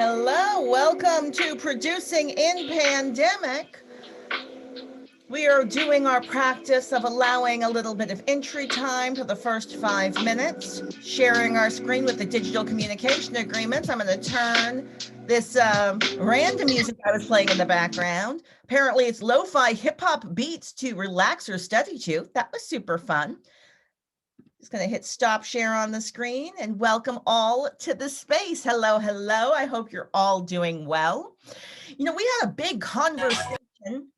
Hello, welcome to Producing in Pandemic. We are doing our practice of allowing a little bit of entry time for the first 5 minutes, sharing our screen with the digital communication agreements. I'm going to turn this random music I was playing in the background. Apparently it's lo-fi hip-hop beats to relax or study to. That was super fun. Just going to hit stop share on the screen and welcome all to the space. Hello, hello. I hope you're all doing well. We had a big conversation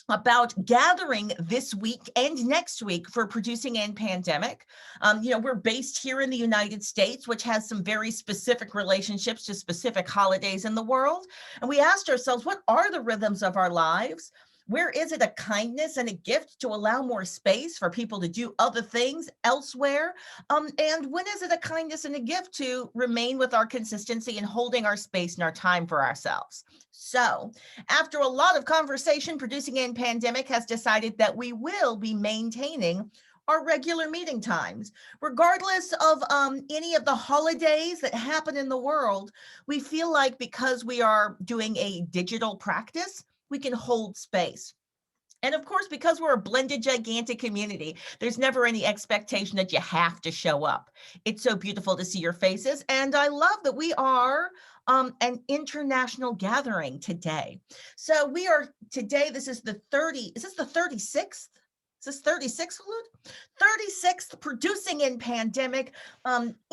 about gathering this week and next week for Producing in Pandemic. We're based here in the United States, which has some very specific relationships to specific holidays in the world. And we asked ourselves, what are the rhythms of our lives? Where is it a kindness and a gift to allow more space for people to do other things elsewhere? And when is it a kindness and a gift to remain with our consistency and holding our space and our time for ourselves? So after a lot of conversation, Producing in Pandemic has decided that we will be maintaining our regular meeting times. Regardless of any of the holidays that happen in the world, we feel like because we are doing a digital practice, we can hold space. And of course, because we're a blended, gigantic community, there's never any expectation that you have to show up. It's so beautiful to see your faces. And I love that we are an international gathering today. So we are today, this is the 36th? Is this 36th, 36th Producing in Pandemic,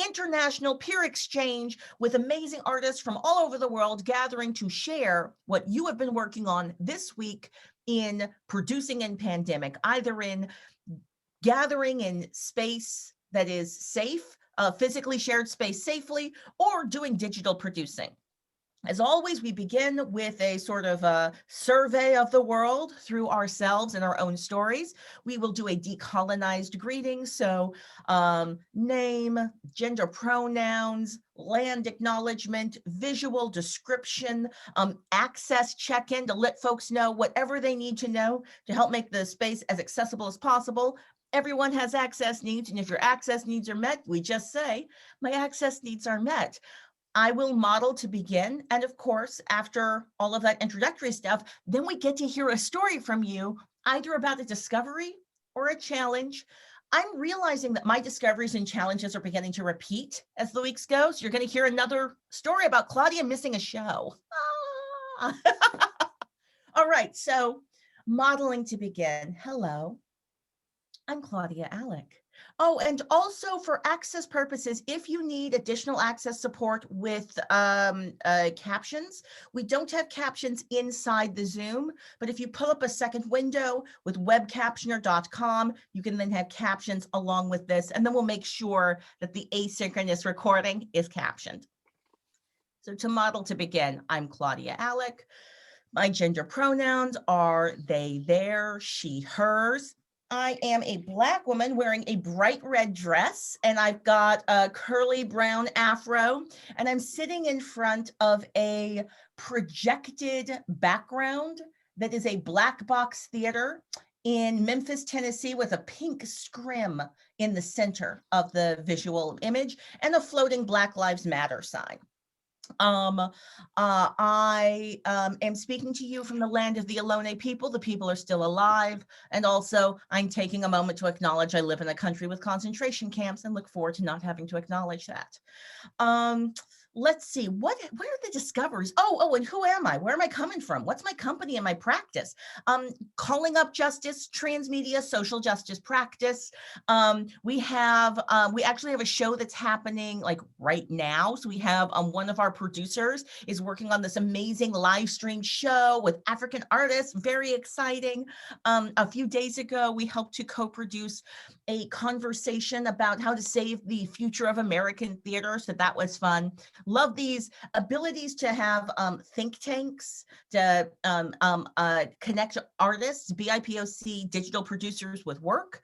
international peer exchange with amazing artists from all over the world gathering to share what you have been working on this week in Producing in Pandemic, either in gathering in space that is safe, physically shared space safely, or doing digital producing. As always, we begin with a sort of a survey of the world through ourselves and our own stories. We will do a decolonized greeting. So name, gender pronouns, land acknowledgement, visual description, access check-in to let folks know whatever they need to know to help make the space as accessible as possible. Everyone has access needs, and if your access needs are met, we just say, my access needs are met. I will model to begin. And of course, after all of that introductory stuff, then we get to hear a story from you, either about a discovery or a challenge. I'm realizing that my discoveries and challenges are beginning to repeat as the weeks go. So you're going to hear another story about Claudia missing a show. All right, so modeling to begin. Hello, I'm Claudia Alec. Oh, and also for access purposes, if you need additional access support with captions, we don't have captions inside the Zoom, but if you pull up a second window with webcaptioner.com, you can then have captions along with this, and then we'll make sure that the asynchronous recording is captioned. So to model to begin, I'm Claudia Alec. My gender pronouns are they, their, she, hers. I am a Black woman wearing a bright red dress, and I've got a curly brown afro, and I'm sitting in front of a projected background that is a black box theater in Memphis, Tennessee, with a pink scrim in the center of the visual image and a floating Black Lives Matter sign. I am speaking to you from the land of the Ohlone people. The people are still alive. And also, I'm taking a moment to acknowledge I live in a country with concentration camps and look forward to not having to acknowledge that. Let's see, what are the discoveries? Oh, and who am I? Where am I coming from? What's my company and my practice? Calling Up Justice, transmedia, social justice practice. We actually have a show that's happening like right now. So we have one of our producers is working on this amazing live stream show with African artists, very exciting. A few days ago, we helped to co-produce a conversation about how to save the future of American theater. So that was fun. Love these abilities to have think tanks to connect artists, BIPOC digital producers with work.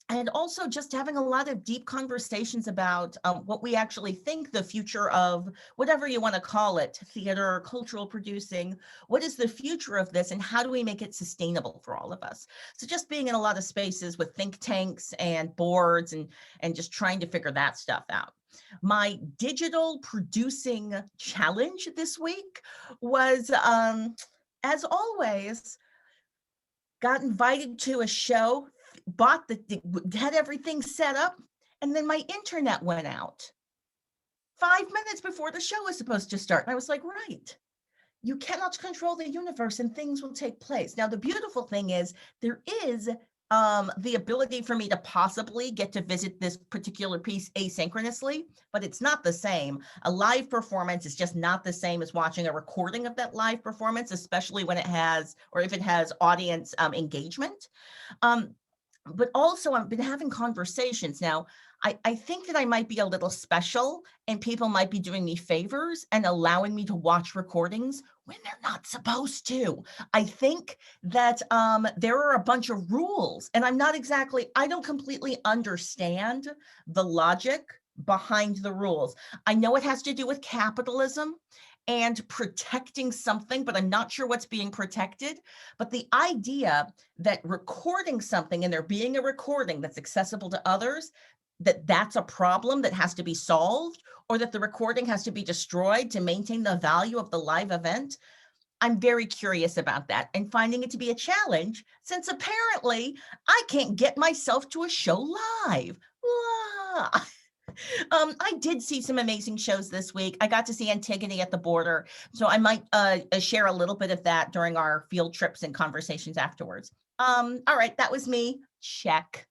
and also just having a lot of deep conversations about what we actually think the future of whatever you want to call it, theater, cultural producing, what is the future of this and how do we make it sustainable for all of us? So just being in a lot of spaces with think tanks and boards and just trying to figure that stuff out. My digital producing challenge this week was, as always, got invited to a show, had everything set up, and then my internet went out 5 minutes before the show was supposed to start. And I was like, right, you cannot control the universe and things will take place. Now, the beautiful thing is there is the ability for me to possibly get to visit this particular piece asynchronously, but it's not the same. A live performance is just not the same as watching a recording of that live performance, especially when it has, or if it has audience engagement. But also I've been having conversations now. I think that I might be a little special and people might be doing me favors and allowing me to watch recordings when they're not supposed to. I think that there are a bunch of rules and I don't completely understand the logic behind the rules. I know it has to do with capitalism and protecting something, but I'm not sure what's being protected. But the idea that recording something and there being a recording that's accessible to others, that's a problem that has to be solved, or that the recording has to be destroyed to maintain the value of the live event. I'm very curious about that and finding it to be a challenge since apparently I can't get myself to a show live. I did see some amazing shows this week. I got to see Antigone at the Border, so I might share a little bit of that during our field trips and conversations afterwards. All right, that was me. Check.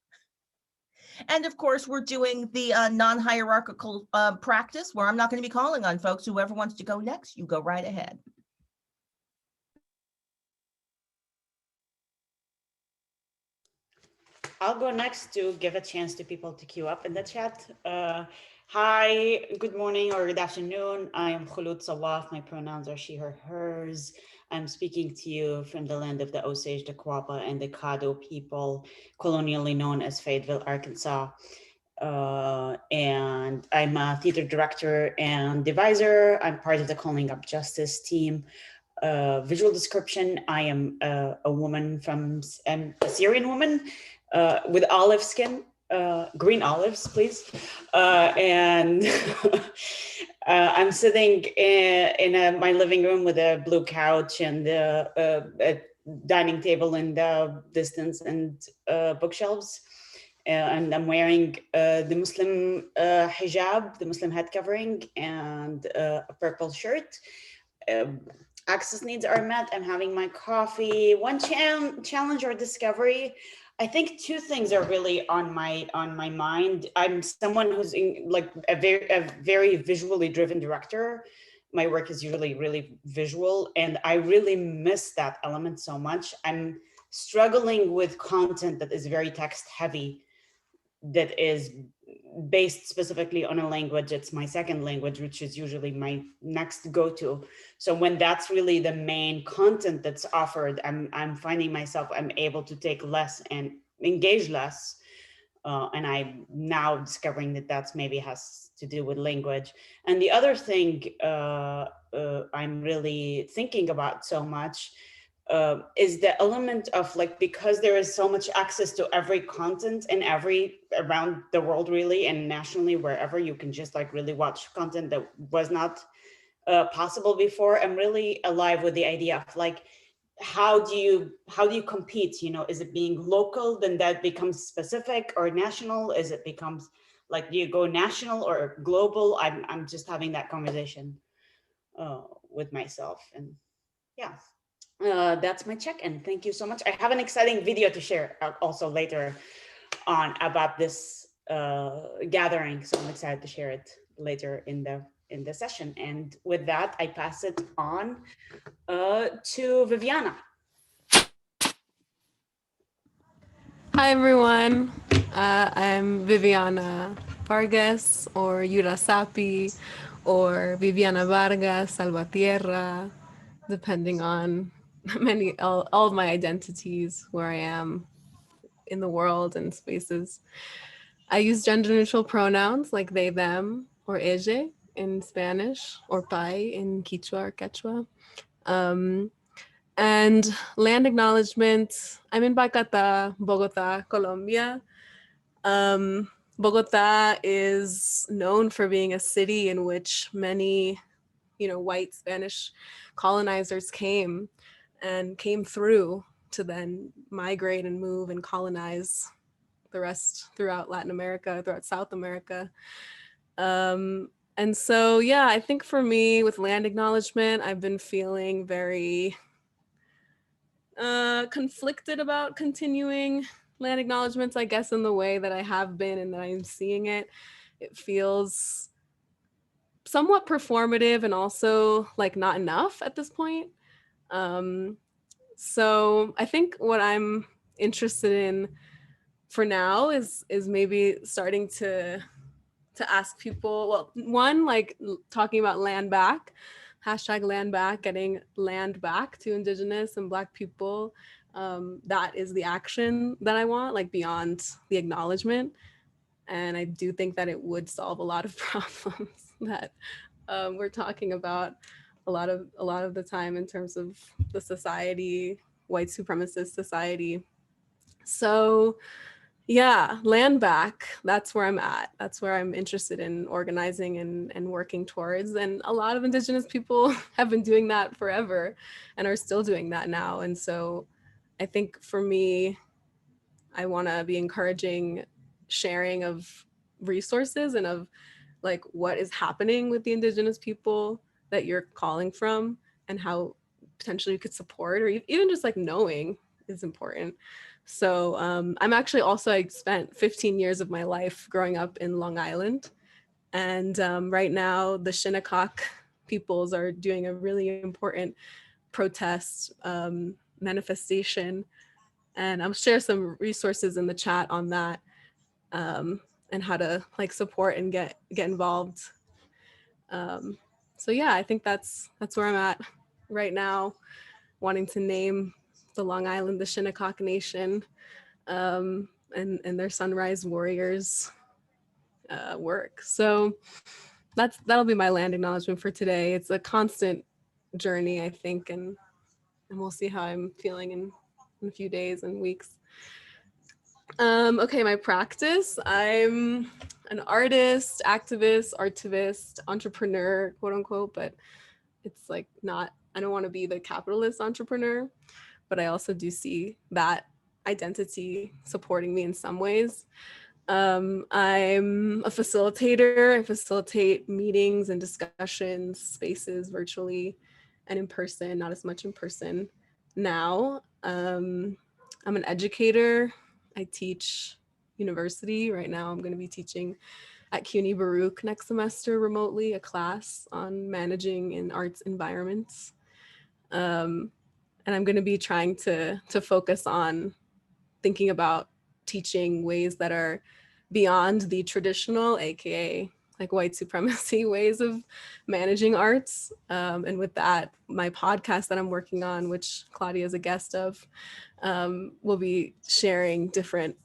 And of course, we're doing the non-hierarchical practice where I'm not going to be calling on folks. Whoever wants to go next, you go right ahead. I'll go next to give a chance to people to queue up in the chat. Hi, good morning or good afternoon. I am Khulud Sawaf. My pronouns are she, her, hers. I'm speaking to you from the land of the Osage, the Quapaw, and the Caddo people, colonially known as Fayetteville, Arkansas. And I'm a theater director and deviser. I'm part of the Calling Up Justice team. Visual description, I am a woman I'm a Syrian woman with olive skin, green olives, please. And I'm sitting in my living room with a blue couch and a dining table in the distance and bookshelves. And I'm wearing the Muslim hijab, the Muslim head covering, and a purple shirt. Access needs are met. I'm having my coffee. One challenge or discovery. I think two things are really on my mind. I'm someone who's like a very visually driven director. My work is usually really visual, and I really miss that element so much. I'm struggling with content that is very text heavy, that is based specifically on a language. It's my second language, which is usually my next go-to. So when that's really the main content that's offered, I'm finding myself, I'm able to take less and engage less. And I'm now discovering that that's maybe has to do with language. And the other thing I'm really thinking about so much is the element of like, because there is so much access to every content and around the world really, and nationally, wherever you can just like really watch content that was not possible before. I'm really alive with the idea of like, how do you compete? You know, is it being local, then that becomes specific, or national? Is it becomes like, do you go national or global? I'm just having that conversation with myself, and yeah. That's my check-in. Thank you so much. I have an exciting video to share also later on about this gathering, so I'm excited to share it later in the session. And with that, I pass it on to Viviana. Hi everyone, I'm Viviana Vargas, or Yura Sapi, or Viviana Vargas Salvatierra, depending on all of my identities, where I am in the world and spaces. I use gender neutral pronouns like they, them, or ella in Spanish, or pai in Quichua or Quechua. And land acknowledgement, I'm in Bacata, Bogota, Colombia. Bogota is known for being a city in which many, white Spanish colonizers came through to then migrate and move and colonize the rest throughout Latin America, throughout South America. And so, yeah, I think for me with land acknowledgement, I've been feeling very conflicted about continuing land acknowledgements, I guess, in the way that I have been and that I'm seeing it. It feels somewhat performative and also like not enough at this point. So I think what I'm interested in for now is maybe starting to ask people, well, one, like talking about land back, hashtag land back, getting land back to Indigenous and Black people. That is the action that I want, like beyond the acknowledgement. And I do think that it would solve a lot of problems that we're talking about a lot of the time in terms of the society, white supremacist society. So yeah, land back, that's where I'm at. That's where I'm interested in organizing and working towards. And a lot of Indigenous people have been doing that forever and are still doing that now. And so I think for me, I want to be encouraging sharing of resources and of like what is happening with the Indigenous people that you're calling from and how potentially you could support, or even just like knowing is important. So I'm actually also, I spent 15 years of my life growing up in Long Island. And right now the Shinnecock peoples are doing a really important protest manifestation. And I'll share some resources in the chat on that and how to like support and get involved. So yeah, I think that's where I'm at right now, wanting to name the Long Island the Shinnecock Nation, and their Sunrise Warriors work. So that'll be my land acknowledgement for today. It's a constant journey, I think, and we'll see how I'm feeling in a few days and weeks. Okay, my practice. I'm an artist, activist, artivist, entrepreneur, quote unquote, but it's like not, I don't want to be the capitalist entrepreneur, but I also do see that identity supporting me in some ways. I'm a facilitator. I facilitate meetings and discussions, spaces virtually and in person, not as much in person now. I'm an educator. I teach university. Right now I'm going to be teaching at CUNY Baruch next semester remotely, a class on managing in arts environments. And I'm going to be trying to focus on thinking about teaching ways that are beyond the traditional, AKA like white supremacy ways of managing arts. And with that, my podcast that I'm working on, which Claudia is a guest of, will be sharing different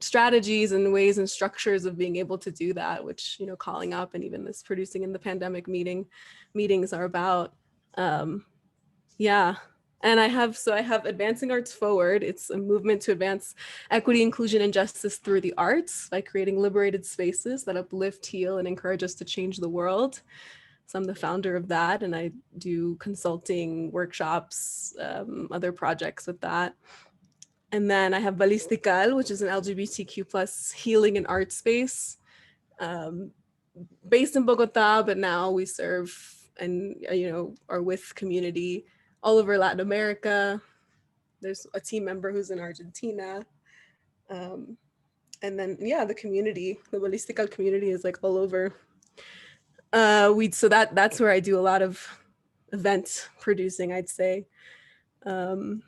strategies and ways and structures of being able to do that, which, calling up and even this producing in the pandemic meetings are about. Yeah. And I have Advancing Arts Forward. It's a movement to advance equity, inclusion, and justice through the arts by creating liberated spaces that uplift, heal, and encourage us to change the world. So I'm the founder of that, and I do consulting, workshops, other projects with that. And then I have Ballistical, which is an LGBTQ plus healing and art space based in Bogota, but now we serve and, are with community all over Latin America. There's a team member who's in Argentina. And then, the community, the Ballistical community is like all over. So that's where I do a lot of event producing, I'd say. My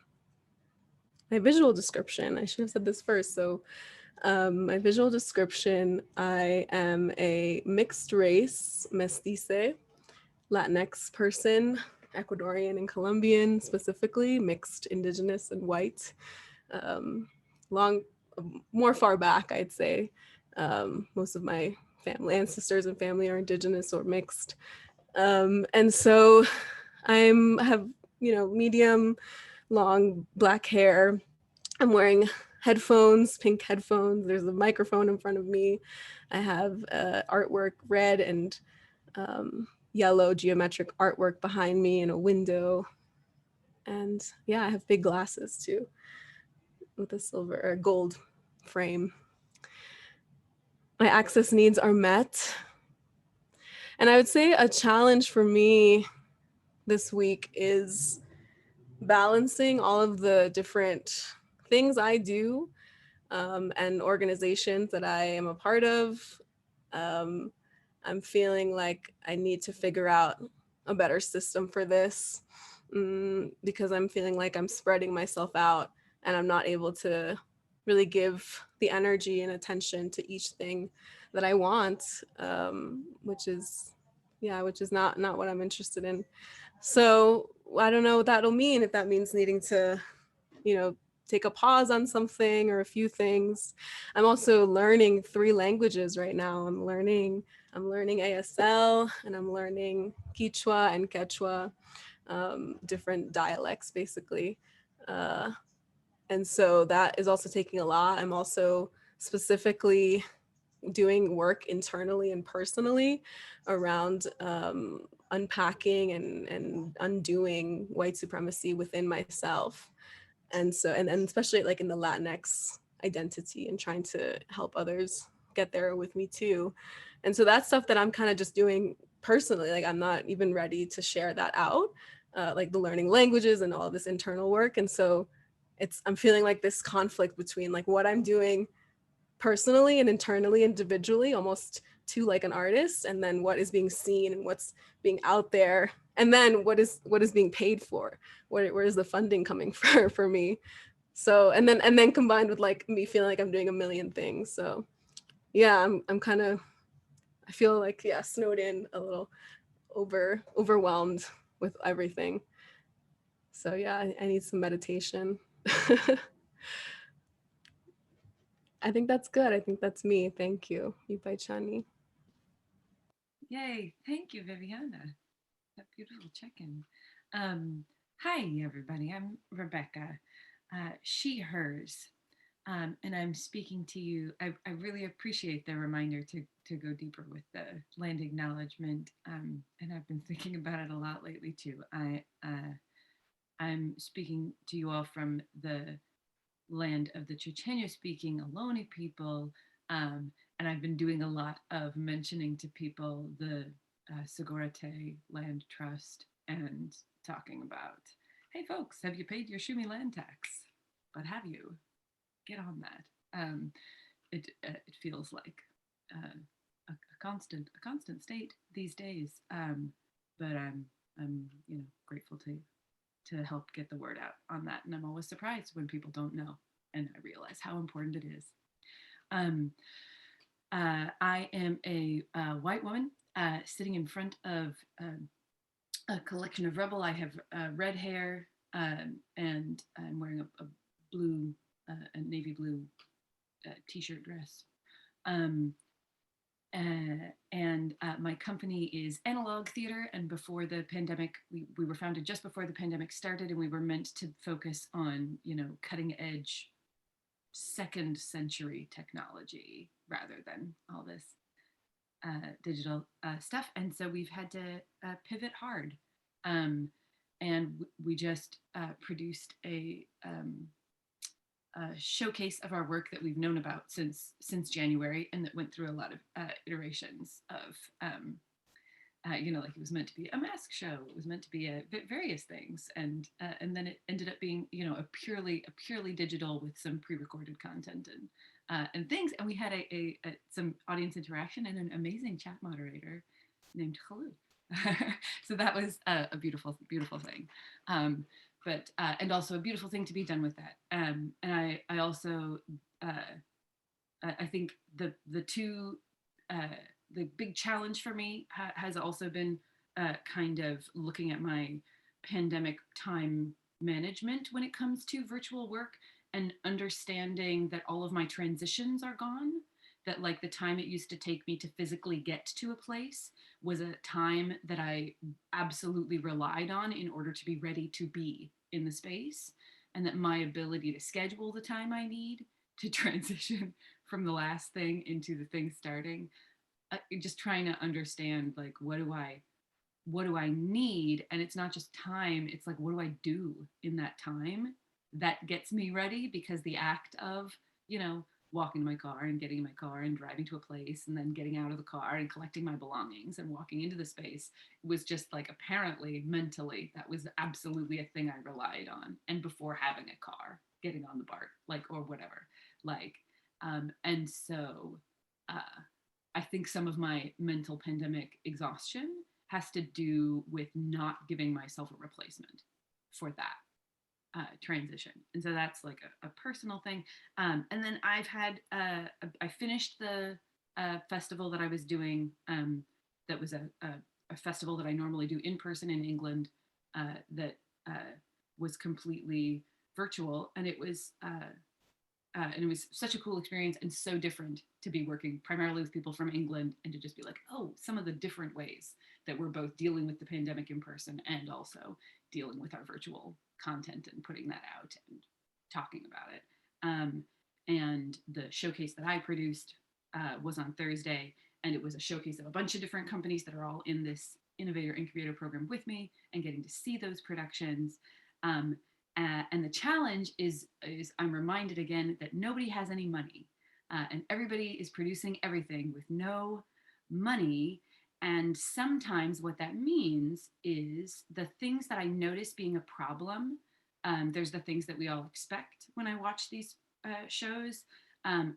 visual description, I should have said this first. So my visual description, I am a mixed race, mestiza, Latinx person, Ecuadorian and Colombian specifically, mixed Indigenous and white, long more far back, I'd say. Most of my family, ancestors and family are indigenous or mixed. And so I have, medium long black hair. I'm wearing headphones, pink headphones. There's a microphone in front of me. I have artwork, red and yellow geometric artwork behind me in a window. And yeah, I have big glasses too with a silver or gold frame. My access needs are met. And I would say a challenge for me this week is balancing all of the different things I do and organizations that I am a part of. I'm feeling like I need to figure out a better system for this because I'm feeling like I'm spreading myself out and I'm not able to really give the energy and attention to each thing that I want, which is not what I'm interested in. So I don't know what that'll mean, if that means needing to, take a pause on something or a few things. I'm also learning 3 languages right now. I'm learning ASL and I'm learning Quechua and Quechua, different dialects basically. And so that is also taking a lot. I'm also specifically doing work internally and personally around unpacking and undoing white supremacy within myself. And so, and especially like in the Latinx identity and trying to help others get there with me too. And so that's stuff that I'm kind of just doing personally. Like I'm not even ready to share that out, like the learning languages and all this internal work. And so I'm feeling like this conflict between like what I'm doing personally and internally, individually, almost to like an artist, and then what is being seen and what's being out there, and then what is being paid for, where is the funding coming for me. So and then combined with like me feeling like I'm doing a million things. So yeah, I'm kind of, I feel like, yeah, snowed in a little, overwhelmed with everything. So yeah, I need some meditation. I think that's good. I think that's me. Thank you. Ipai Chani. Yay. Thank you, Viviana. That beautiful check-in. Hi, everybody. I'm Rebecca, she, hers. And I'm speaking to you. I really appreciate the reminder to go deeper with the land acknowledgement. And I've been thinking about it a lot lately too. I'm speaking to you all from the land of the Chochenyo speaking Ohlone people. And I've been doing a lot of mentioning to people the Segurate Land Trust and talking about, hey folks, have you paid your Shumi land tax? But have you? Get on that. It feels like a constant state these days. But I'm grateful to help get the word out on that. And I'm always surprised when people don't know, and I realize how important it is. I am a white woman sitting in front of a collection of rebel. I have red hair and I'm wearing a blue, a navy blue t-shirt dress. And my company is Analog Theater, and before the pandemic, we were founded just before the pandemic started, and we were meant to focus on, cutting edge second century technology rather than all this digital stuff. And so we've had to pivot hard. And we just produced a showcase of our work that we've known about since January, and that went through a lot of iterations of, like it was meant to be a mask show, it was meant to be various things, and then it ended up being, a purely digital with some pre-recorded content and things, and we had some audience interaction and an amazing chat moderator named Khalou. So that was a beautiful thing. But and also a beautiful thing to be done with that. And I also I think the big challenge for me has also been kind of looking at my pandemic time management when it comes to virtual work, and understanding that all of my transitions are gone, that like the time it used to take me to physically get to a place was a time that I absolutely relied on in order to be ready to be in the space, and that my ability to schedule the time I need to transition from the last thing into the thing starting, just trying to understand like what do I need, and it's not just time, it's like what do I do in that time that gets me ready, because the act of, you know, walking to my car and getting in my car and driving to a place and then getting out of the car and collecting my belongings and walking into the space was just like, apparently mentally that was absolutely a thing I relied on, and before having a car, getting on the BART, like, or whatever, like, and so I think some of my mental pandemic exhaustion has to do with not giving myself a replacement for that transition. And so that's like a personal thing. And then I've had, I finished the festival that I was doing, that was a festival that I normally do in person in England, that was completely virtual. And it was such a cool experience, and so different to be working primarily with people from England and to just be like, oh, some of the different ways that we're both dealing with the pandemic in person and also dealing with our virtual content and putting that out and talking about it. And the showcase that I produced was on Thursday, and it was a showcase of a bunch of different companies that are all in this Innovator Incubator program with me, and getting to see those productions. And the challenge is I'm reminded again that nobody has any money, and everybody is producing everything with no money. And sometimes what that means is the things that I notice being a problem. There's the things that we all expect when I watch these shows, and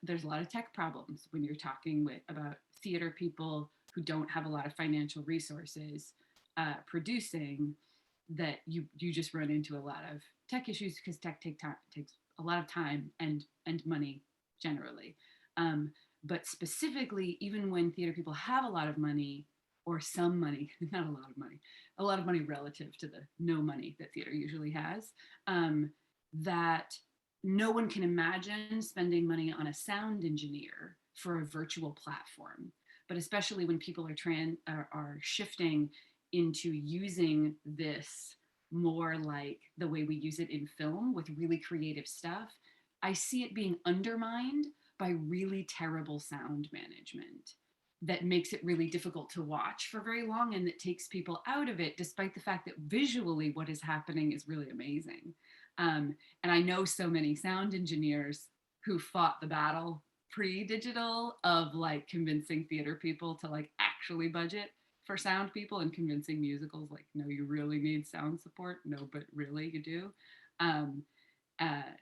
there's a lot of tech problems when you're talking about theater people who don't have a lot of financial resources producing, that you just run into a lot of tech issues, because tech takes a lot of time and money generally. But specifically, even when theater people have a lot of money, or some money, not a lot of money relative to the no money that theater usually has, that no one can imagine spending money on a sound engineer for a virtual platform. But especially when people are shifting into using this more like the way we use it in film with really creative stuff, I see it being undermined by really terrible sound management that makes it really difficult to watch for very long, and that takes people out of it, despite the fact that visually what is happening is really amazing. And I know so many sound engineers who fought the battle pre-digital of like convincing theater people to like actually budget for sound people, and convincing musicals like, no, you really need sound support. No, but really you do.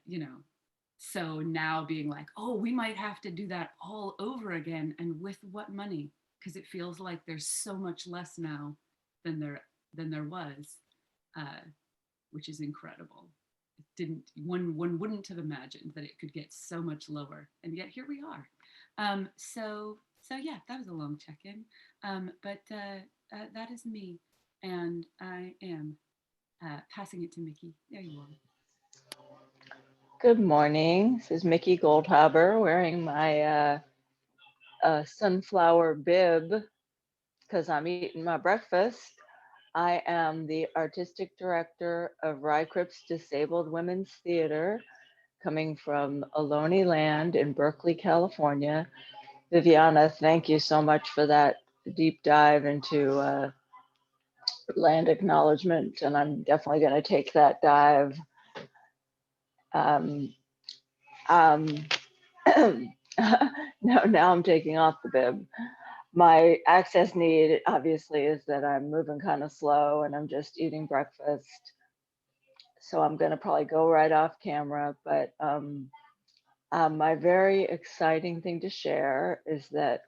You know, so now being like, oh, we might have to do that all over again, and with what money? Because it feels like there's so much less now than there was, which is incredible. One wouldn't have imagined that it could get so much lower, and yet here we are. So yeah, that was a long check-in, but that is me, and I am passing it to Mickey. There you are. Good morning. This is Mickey Goldhaber, wearing my sunflower bib because I'm eating my breakfast. I am the artistic director of Rye Cripps Disabled Women's Theater, coming from Ohlone Land in Berkeley, California. Viviana, thank you so much for that deep dive into land acknowledgement, and I'm definitely going to take that dive. Now I'm taking off the bib. My access need obviously is that I'm moving kind of slow and I'm just eating breakfast. So I'm going to probably go right off camera, but my very exciting thing to share is that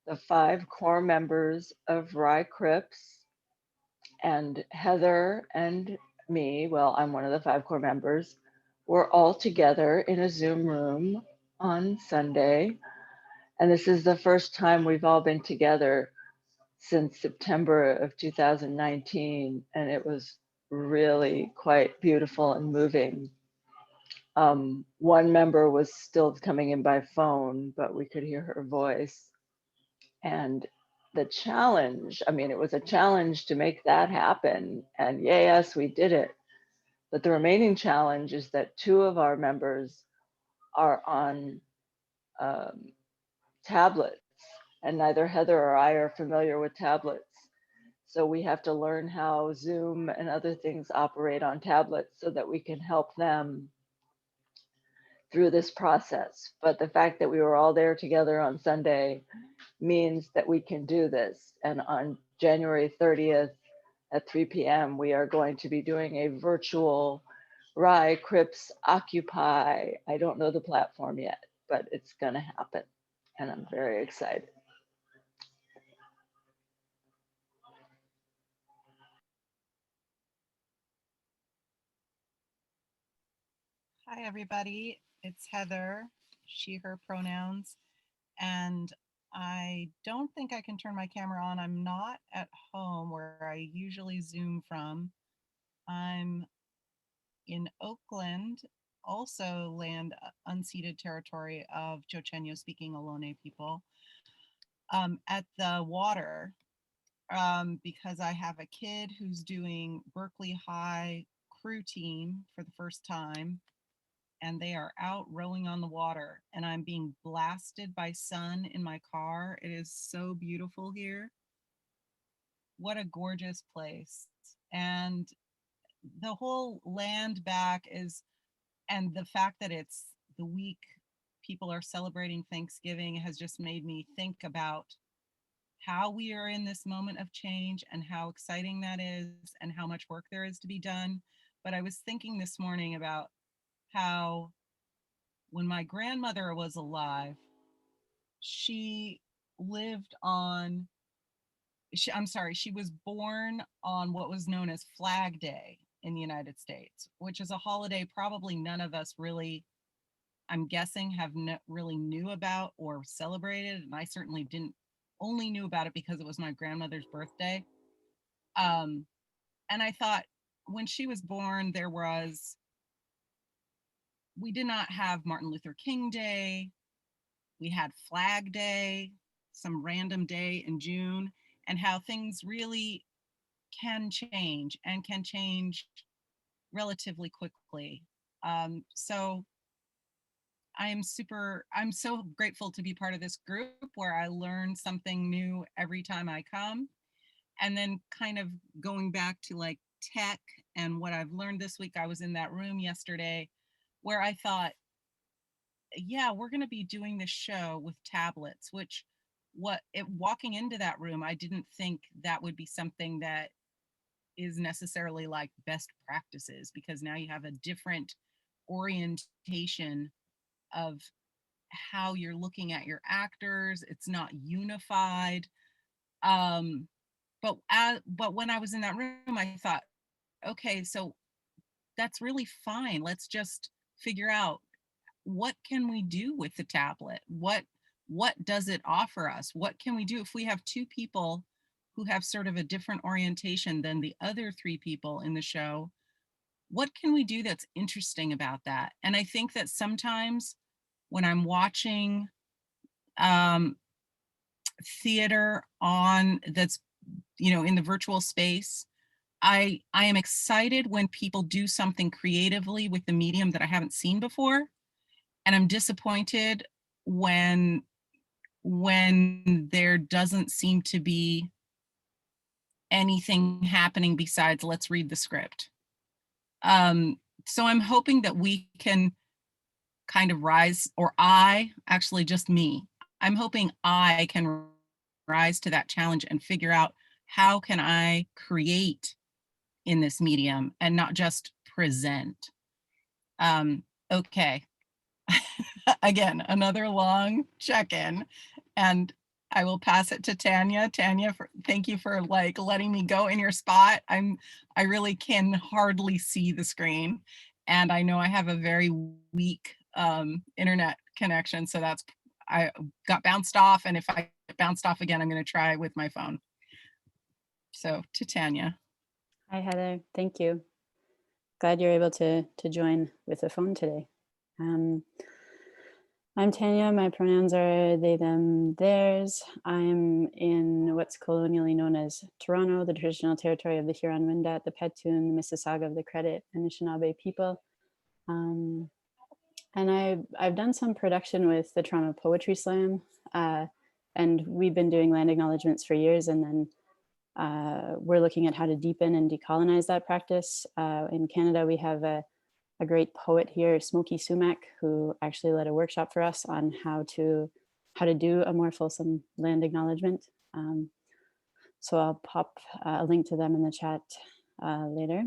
the 5 core members of Rye Cripps, and Heather and me, well, I'm one of the 5 core members, we're all together in a Zoom room on Sunday. And this is the first time we've all been together since September of 2019. And it was really quite beautiful and moving. One member was still coming in by phone, but we could hear her voice. And the challenge, I mean, it was a challenge to make that happen. And yes, we did it. But the remaining challenge is that two of our members are on tablets, and neither Heather or I are familiar with tablets. So we have to learn how Zoom and other things operate on tablets so that we can help them through this process. But the fact that we were all there together on Sunday means that we can do this. And on January 30th at 3 p.m., we are going to be doing a virtual Rye Crips Occupy. I don't know the platform yet, but it's going to happen. And I'm very excited. Hi, everybody. It's Heather, she, her pronouns. And I don't think I can turn my camera on. I'm not at home where I usually Zoom from. I'm in Oakland, also land unceded territory of Chochenyo speaking Ohlone people, at the water, because I have a kid who's doing Berkeley High crew team for the first time, and they are out rowing on the water, and I'm being blasted by sun in my car. It is so beautiful here. What a gorgeous place. And the whole land back is, and the fact that it's the week people are celebrating Thanksgiving has just made me think about how we are in this moment of change and how exciting that is and how much work there is to be done. But I was thinking this morning about how when my grandmother was alive, she lived on, she was born on what was known as Flag Day in the United States, which is a holiday probably none of us really, I'm guessing, have really knew about or celebrated. And I certainly only knew about it because it was my grandmother's birthday. And I thought when she was born, we did not have Martin Luther King Day. We had Flag Day, some random day in June, and how things really can change and can change relatively quickly. So I'm so grateful to be part of this group where I learn something new every time I come. And then kind of going back to like tech and what I've learned this week, I was in that room yesterday where I thought, yeah, we're going to be doing this show with tablets, which walking into that room, I didn't think that would be something that is necessarily like best practices, because now you have a different orientation of how you're looking at your actors. It's not unified. But when I was in that room, I thought, okay, so that's really fine. Let's just figure out, what can we do with the tablet? What does it offer us? What can we do if we have two people who have sort of a different orientation than the other three people in the show? What can we do that's interesting about that? And I think that sometimes when I'm watching theater that's, in the virtual space, I am excited when people do something creatively with the medium that I haven't seen before. And I'm disappointed when there doesn't seem to be anything happening besides let's read the script. So I'm hoping that we can kind of rise, or I'm hoping I can rise to that challenge and figure out, how can I create in this medium and not just present. Okay. Again, another long check-in, and I will pass it to Tanya. Tanya, thank you for like letting me go in your spot. I really can hardly see the screen, and I know I have a very weak internet connection, so I got bounced off, and if I get bounced off again, I'm going to try with my phone. So to Tanya. Hi, Heather. Thank you. Glad you're able to join with the phone today. I'm Tanya. My pronouns are they, them, theirs. I'm in what's colonially known as Toronto, the traditional territory of the Huron-Wendat, the Petun, the Mississauga of the Credit, and Anishinaabe people. And I've done some production with the Toronto Poetry Slam, and we've been doing land acknowledgements for years, and then we're looking at how to deepen and decolonize that practice. In Canada, we have a great poet here, Smokey Sumac, who actually led a workshop for us on how to do a more fulsome land acknowledgement. So I'll pop a link to them in the chat later.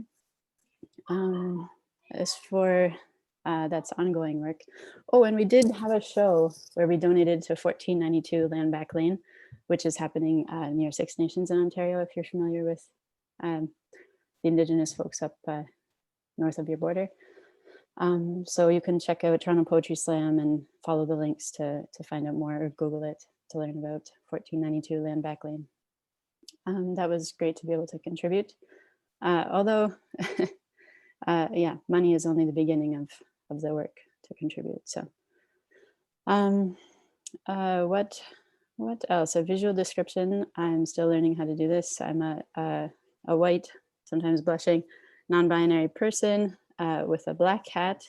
As for that's ongoing work. Oh, and we did have a show where we donated to 1492 Land Back Lane, which is happening near Six Nations in Ontario, if you're familiar with the Indigenous folks up north of your border. So you can check out Toronto Poetry Slam and follow the links to find out more, or Google it to learn about 1492 Land Back Lane. That was great to be able to contribute. Although, yeah, money is only the beginning of the work to contribute. So what else? A visual description. I'm still learning how to do this. I'm a white, sometimes blushing, non-binary person with a black hat,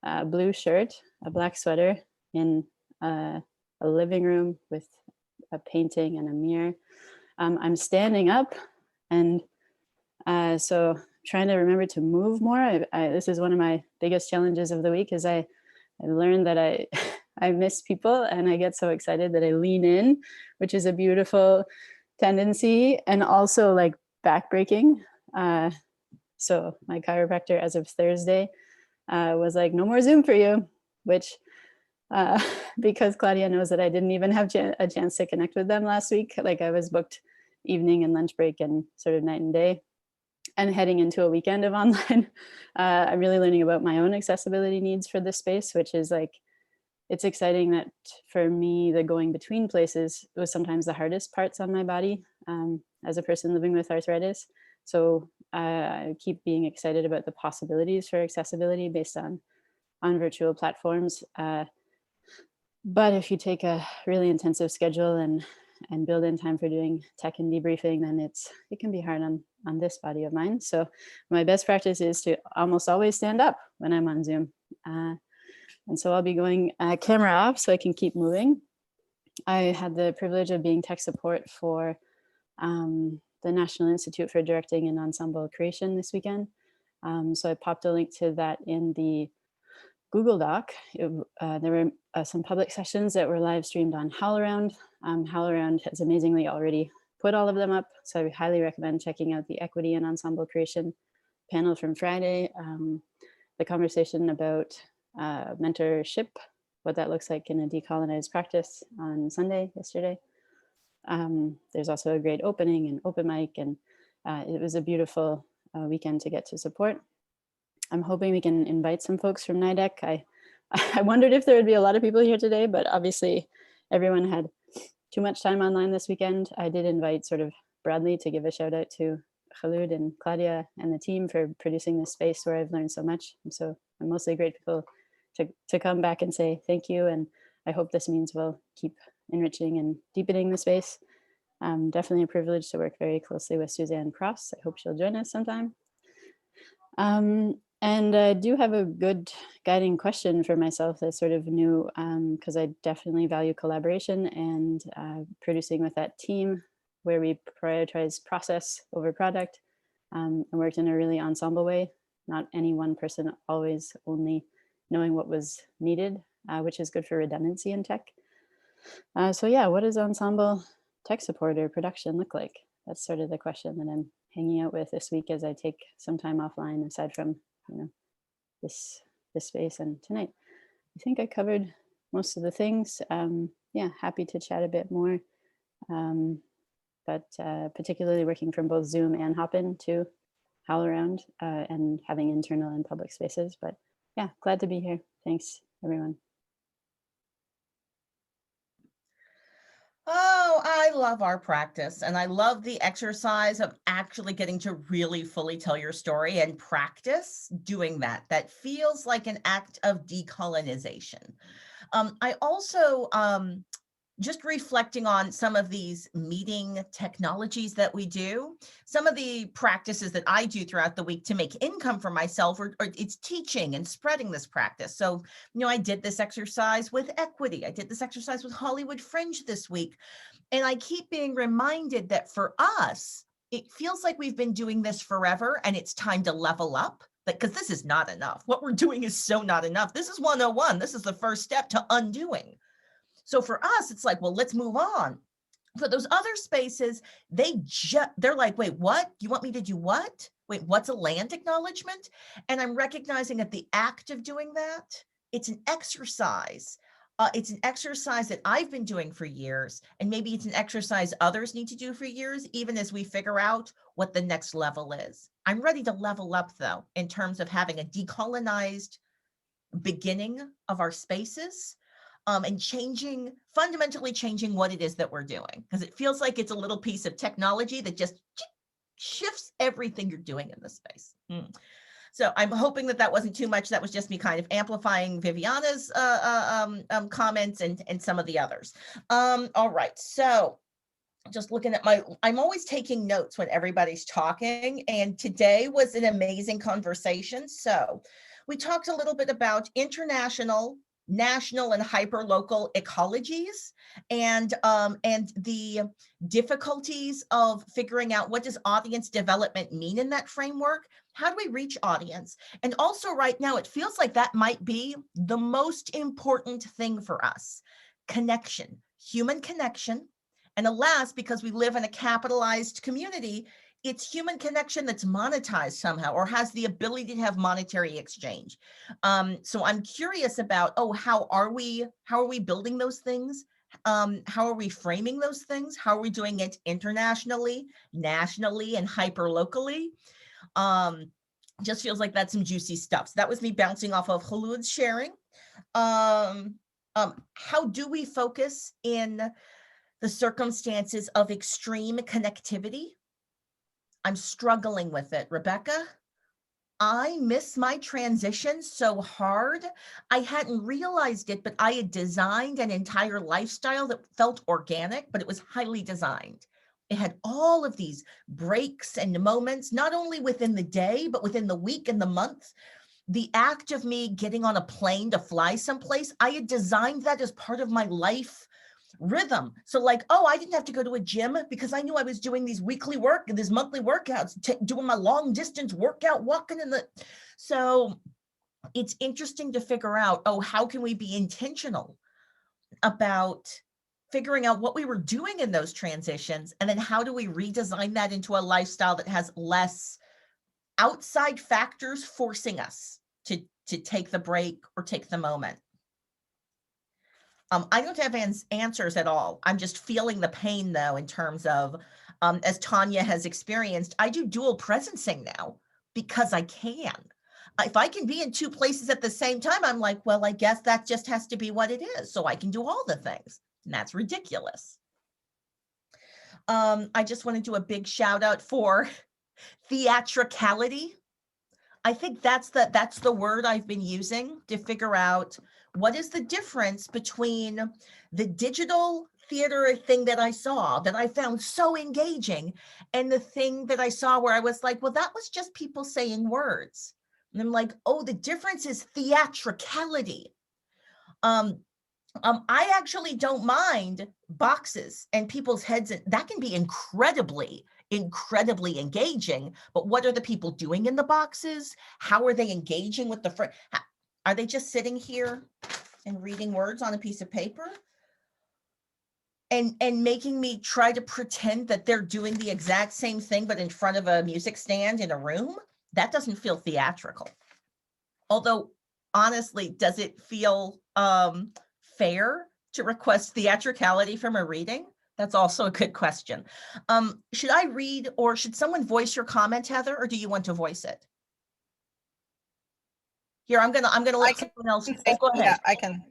a blue shirt, a black sweater in a living room with a painting and a mirror. I'm standing up, and so trying to remember to move more. This is one of my biggest challenges of the week, is I learned that I miss people, and I get so excited that I lean in, which is a beautiful tendency, and also like backbreaking. So my chiropractor, as of Thursday, was like, no more Zoom for you, which because Claudia knows that I didn't even have a chance to connect with them last week. Like, I was booked evening and lunch break and sort of night and day, and heading into a weekend of online. I'm really learning about my own accessibility needs for this space, which is like, it's exciting that for me, the going between places was sometimes the hardest parts on my body as a person living with arthritis. So I keep being excited about the possibilities for accessibility based on virtual platforms. But if you take a really intensive schedule and build in time for doing tech and debriefing, then it can be hard on this body of mine. So my best practice is to almost always stand up when I'm on Zoom. And so I'll be going camera off so I can keep moving. I had the privilege of being tech support for the National Institute for Directing and Ensemble Creation this weekend. So I popped a link to that in the Google Doc. There were some public sessions that were live streamed on HowlRound. HowlRound has amazingly already put all of them up, so I highly recommend checking out the Equity and Ensemble Creation panel from Friday, the conversation about mentorship, what that looks like in a decolonized practice on Sunday, yesterday. There's also a great opening and open mic, and it was a beautiful weekend to get to support. I'm hoping we can invite some folks from NIDEC. I wondered if there would be a lot of people here today, but obviously everyone had too much time online this weekend. I did invite sort of broadly to give a shout out to Khalud and Claudia and the team for producing this space where I've learned so much. And so I'm mostly grateful to come back and say thank you. And I hope this means we'll keep enriching and deepening the space. Definitely a privilege to work very closely with Suzanne Cross. I hope she'll join us sometime. And I do have a good guiding question for myself that's sort of new, because I definitely value collaboration and producing with that team where we prioritize process over product, and worked in a really ensemble way, not any one person always only knowing what was needed, which is good for redundancy in tech. So yeah, what does ensemble tech support or production look like? That's sort of the question that I'm hanging out with this week as I take some time offline aside from this space and tonight. I think I covered most of the things. Yeah, happy to chat a bit more, but particularly working from both Zoom and Hopin to HowlRound and having internal and public spaces. But yeah, glad to be here. Thanks, everyone. Oh, I love our practice and I love the exercise of actually getting to really fully tell your story and practice doing that. That feels like an act of decolonization. I also, just reflecting on some of these meeting technologies that we do, some of the practices that I do throughout the week to make income for myself, or it's teaching and spreading this practice. So, I did this exercise with Equity. I did this exercise with Hollywood Fringe this week. And I keep being reminded that for us, it feels like we've been doing this forever and it's time to level up. Because this is not enough. What we're doing is so not enough. This is 101. This is the first step to undoing. So for us, it's like, well, let's move on. For those other spaces, they're like, wait, what? You want me to do what? Wait, what's a land acknowledgement? And I'm recognizing that the act of doing that, it's an exercise. It's an exercise that I've been doing for years, and maybe it's an exercise others need to do for years, even as we figure out what the next level is. I'm ready to level up, though, in terms of having a decolonized beginning of our spaces. And fundamentally changing what it is that we're doing, because it feels like it's a little piece of technology that just shifts everything you're doing in this space. So I'm hoping that wasn't too much. That was just me kind of amplifying Viviana's comments and some of the others. All right, so just looking at I'm always taking notes when everybody's talking, and today was an amazing conversation. So we talked a little bit about international, national, and hyperlocal ecologies, and the difficulties of figuring out what does audience development mean in that framework. How do we reach audience? And also right now, it feels like that might be the most important thing for us. Connection, human connection. And alas, because we live in a capitalized community, it's human connection that's monetized somehow or has the ability to have monetary exchange. So I'm curious about, how are we building those things? How are we framing those things? How are we doing it internationally, nationally, and hyper locally? Just feels like that's some juicy stuff. So that was me bouncing off of Khulud's sharing. How do we focus in the circumstances of extreme connectivity? I'm struggling with it, Rebecca. I miss my transition so hard. I hadn't realized it, but I had designed an entire lifestyle that felt organic, but it was highly designed. It had all of these breaks and moments, not only within the day, but within the week and the month. The act of me getting on a plane to fly someplace, I had designed that as part of my life rhythm. So like, I didn't have to go to a gym because I knew I was doing these monthly workouts, doing my long distance workout, walking in the, so it's interesting to figure out, how can we be intentional about figuring out what we were doing in those transitions? And then how do we redesign that into a lifestyle that has less outside factors forcing us to take the break or take the moment? I don't have answers at all. I'm just feeling the pain, though, in terms of, as Tanya has experienced, I do dual presencing now because I can. If I can be in two places at the same time, I'm like, well, I guess that just has to be what it is. So I can do all the things. And that's ridiculous. I just want to do a big shout out for theatricality. I think that's the word I've been using to figure out what is the difference between the digital theater thing that I saw that I found so engaging and the thing that I saw where I was like, well, that was just people saying words. And I'm like, the difference is theatricality. I actually don't mind boxes and people's heads. That can be incredibly engaging, but what are the people doing in the boxes? How are they engaging with the friend? Are they just sitting here and reading words on a piece of paper and making me try to pretend that they're doing the exact same thing, but in front of a music stand in a room? That doesn't feel theatrical. Although, honestly, does it feel fair to request theatricality from a reading? That's also a good question. Should I read, or should someone voice your comment, Heather, or do you want to voice it? Here, I'm gonna let someone else. Go ahead. Yeah, I can.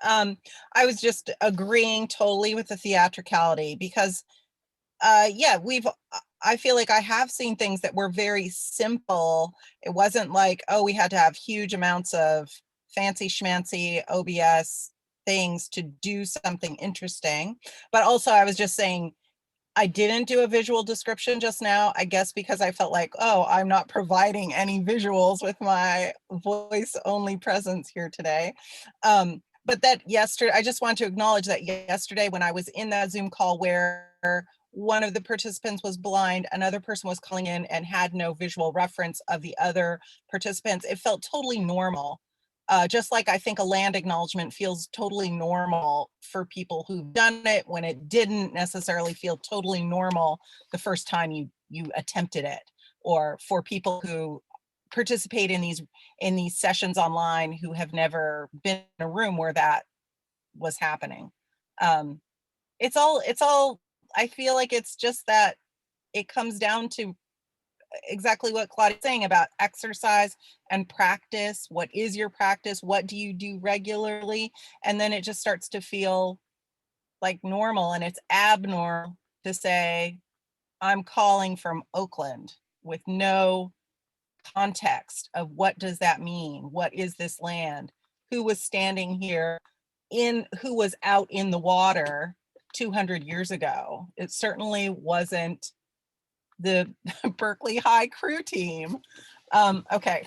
I was just agreeing totally with the theatricality because, yeah, I feel like I have seen things that were very simple. It wasn't like, oh, we had to have huge amounts of fancy schmancy OBS things to do something interesting. But also I was just saying, I didn't do a visual description just now, I guess because I felt like, oh, I'm not providing any visuals with my voice only presence here today. But that yesterday, I just want to acknowledge that yesterday when I was in that Zoom call where one of the participants was blind, another person was calling in and had no visual reference of the other participants, it felt totally normal. Just like I think a land acknowledgement feels totally normal for people who've done it when it didn't necessarily feel totally normal the first time you attempted it, or for people who participate in these sessions online who have never been in a room where that was happening. It's all, I feel like it's just that it comes down to exactly what Claudia's saying about exercise and practice. What is your practice? What do you do regularly? And then it just starts to feel like normal, and it's abnormal to say, I'm calling from Oakland with no context of what does that mean? What is this land? Who was standing here who was out in the water 200 years ago? It certainly wasn't the Berkeley High crew team. Okay.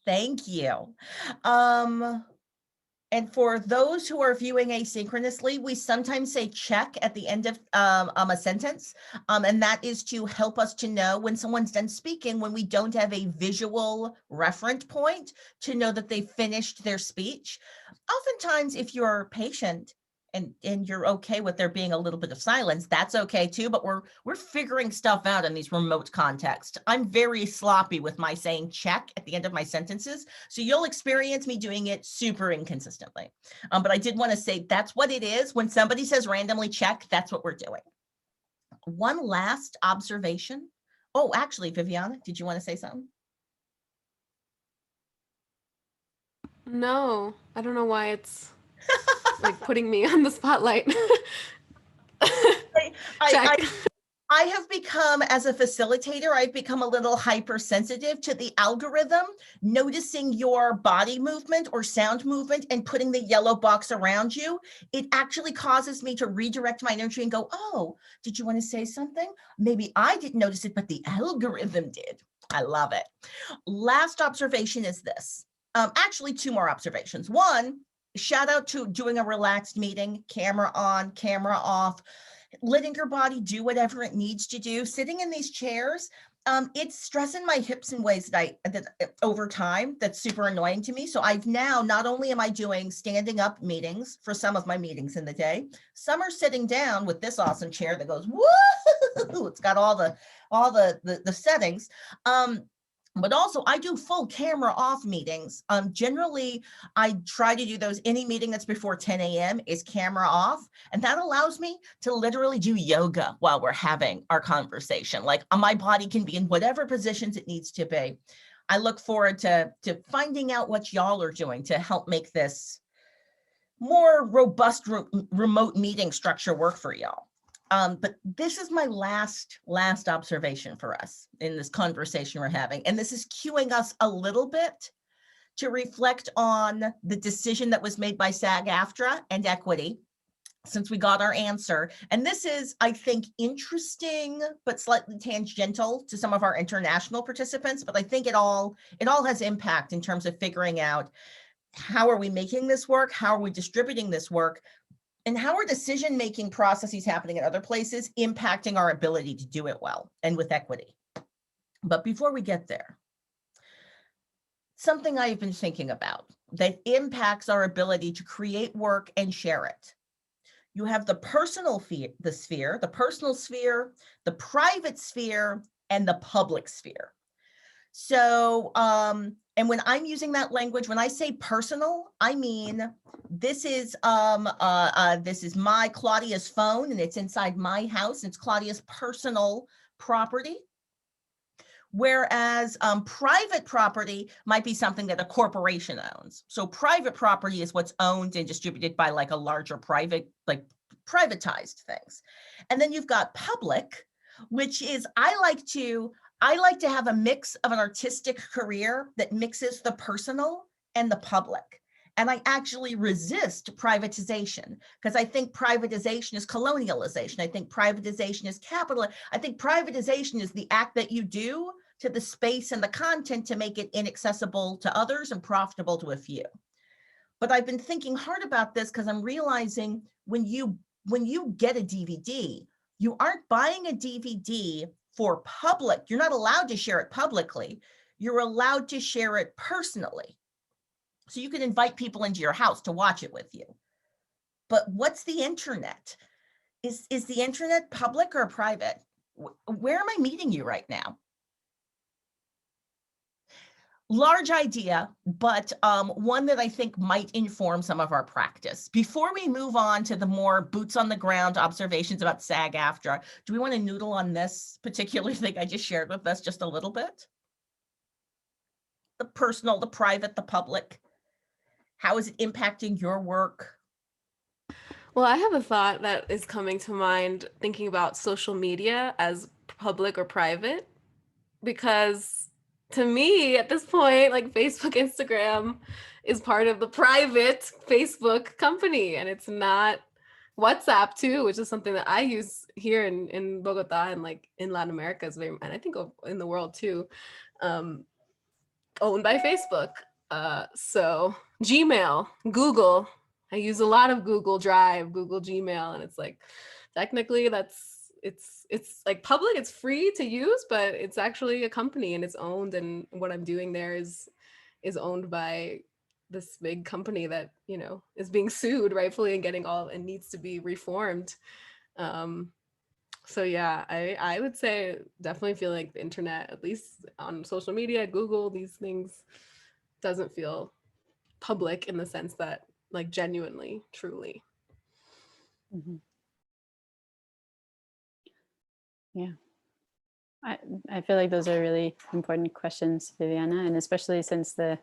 Thank you. And for those who are viewing asynchronously, we sometimes say check at the end of a sentence. And that is to help us to know when someone's done speaking, when we don't have a visual reference point to know that they finished their speech. Oftentimes, if you're patient and you're okay with there being a little bit of silence, that's okay too, but we're figuring stuff out in these remote contexts. I'm very sloppy with my saying check at the end of my sentences, so you'll experience me doing it super inconsistently. But I did want to say that's what it is. When somebody says randomly check, that's what we're doing. One last observation. Oh, actually, Viviana, did you want to say something? No, I don't know why it's like putting me on the spotlight. Check. I have become, as a facilitator, I've become a little hypersensitive to the algorithm, noticing your body movement or sound movement and putting the yellow box around you. It actually causes me to redirect my energy and go, oh, did you want to say something? Maybe I didn't notice it, but the algorithm did. I love it. Last observation is this. Actually, two more observations. One, shout out to doing a relaxed meeting, camera on, camera off, letting your body do whatever it needs to do. Sitting in these chairs, it's stressing my hips in ways that over time, that's super annoying to me. So I've now, not only am I doing standing up meetings for some of my meetings in the day, some are sitting down with this awesome chair that goes, woo, it's got all the settings. But also I do full camera off meetings. Generally, I try to do those. Any meeting that's before 10 a.m. is camera off. And that allows me to literally do yoga while we're having our conversation. Like my body can be in whatever positions it needs to be. I look forward to finding out what y'all are doing to help make this more robust remote meeting structure work for y'all. But this is my last observation for us in this conversation we're having. And this is cueing us a little bit to reflect on the decision that was made by SAG-AFTRA and Equity since we got our answer. And this is, I think, interesting, but slightly tangential to some of our international participants. But I think it all has impact in terms of figuring out how are we making this work? How are we distributing this work? And how are decision-making processes happening in other places impacting our ability to do it well and with equity? But before we get there, something I've been thinking about that impacts our ability to create work and share it. You have the personal sphere, the personal sphere, the private sphere, and the public sphere. So, and when I'm using that language, when I say personal, I mean, this is my Claudia's phone and it's inside my house. It's Claudia's personal property. Whereas private property might be something that a corporation owns. So private property is what's owned and distributed by like a larger private, like privatized things. And then you've got public, which is, I like to have a mix of an artistic career that mixes the personal and the public. And I actually resist privatization because I think privatization is colonialization. I think privatization is capital. I think privatization is the act that you do to the space and the content to make it inaccessible to others and profitable to a few. But I've been thinking hard about this because I'm realizing when you get a DVD, you aren't buying a DVD for public. You're not allowed to share it publicly. You're allowed to share it personally. So you can invite people into your house to watch it with you. But what's the internet? Is the internet public or private? Where am I meeting you right now? Large idea, but one that I think might inform some of our practice. Before we move on to the more boots on the ground observations about SAG-AFTRA, do we want to noodle on this particular thing I just shared with us just a little bit? The personal, the private, the public. How is it impacting your work? Well, I have a thought that is coming to mind thinking about social media as public or private, because to me at this point, like Facebook, Instagram is part of the private Facebook company, and it's not. WhatsApp too, which is something that I use here in Bogota and like in Latin America, is very, and I think in the world too, owned by Facebook. So Gmail, Google, I use a lot of Google Drive, Google Gmail, and it's like, technically it's like public, it's free to use, but it's actually a company and it's owned. And what I'm doing there is owned by this big company that, you know, is being sued rightfully and getting all, and needs to be reformed. So yeah, I would say definitely feel like the internet, at least on social media, Google, these things, doesn't feel public in the sense that like genuinely, truly. Mm-hmm. Yeah. I feel like those are really important questions, Viviana, and especially since the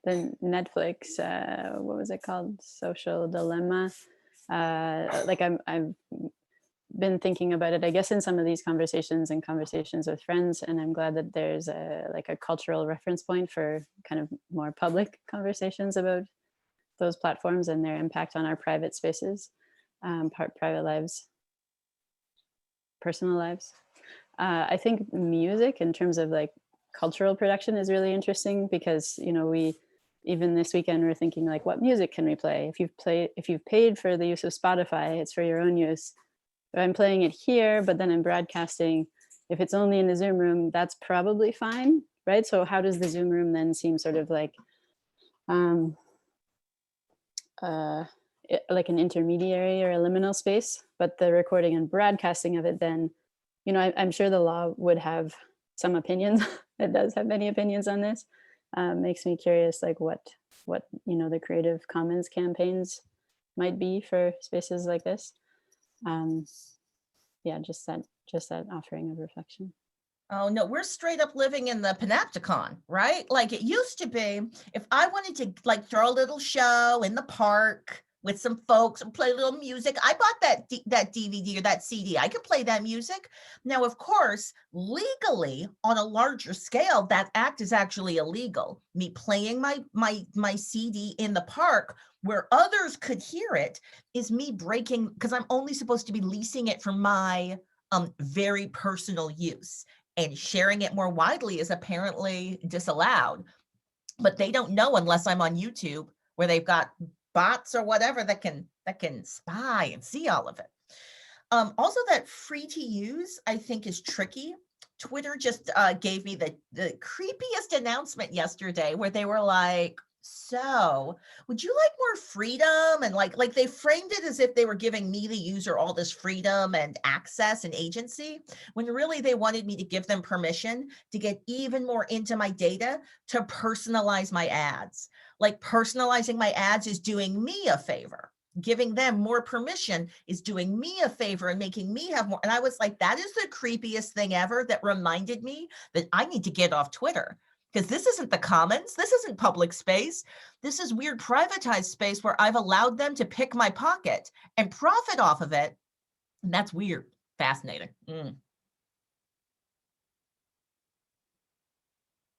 Netflix, what was it called? Social Dilemma. Like I've been thinking about it, I guess, in some of these conversations and conversations with friends, and I'm glad that there's a cultural reference point for kind of more public conversations about those platforms and their impact on our private spaces, private lives, personal lives. I think music in terms of like cultural production is really interesting because, you know, we, even this weekend, we're thinking like, what music can we play? If you've paid for the use of Spotify, it's for your own use. If I'm playing it here, but then I'm broadcasting, if it's only in the Zoom room, that's probably fine, right? So how does the Zoom room then seem sort of like an intermediary or a liminal space, but the recording and broadcasting of it then, you know, I'm sure the law would have some opinions. It does have many opinions on this. Makes me curious, like what you know, the Creative Commons campaigns might be for spaces like this. Yeah, just that offering of reflection. Oh no, we're straight up living in the panopticon, right? Like it used to be, if I wanted to like throw a little show in the park with some folks and play a little music, I bought that DVD or that CD. I could play that music. Now, of course, legally on a larger scale, that act is actually illegal. Me playing my CD in the park where others could hear it is me breaking, because I'm only supposed to be leasing it for my very personal use, and sharing it more widely is apparently disallowed. But they don't know unless I'm on YouTube, where they've got bots or whatever that can spy and see all of it. Also, that free to use, I think, is tricky. Twitter just gave me the creepiest announcement yesterday, where they were like, so would you like more freedom? And like they framed it as if they were giving me, the user, all this freedom and access and agency, when really they wanted me to give them permission to get even more into my data to personalize my ads. Like personalizing my ads is doing me a favor. giving them more permission is doing me a favor and making me have more. And I was like, that is the creepiest thing ever, that reminded me that I need to get off Twitter, because this isn't the commons. This isn't public space. This is weird privatized space where I've allowed them to pick my pocket and profit off of it. And that's weird. Fascinating.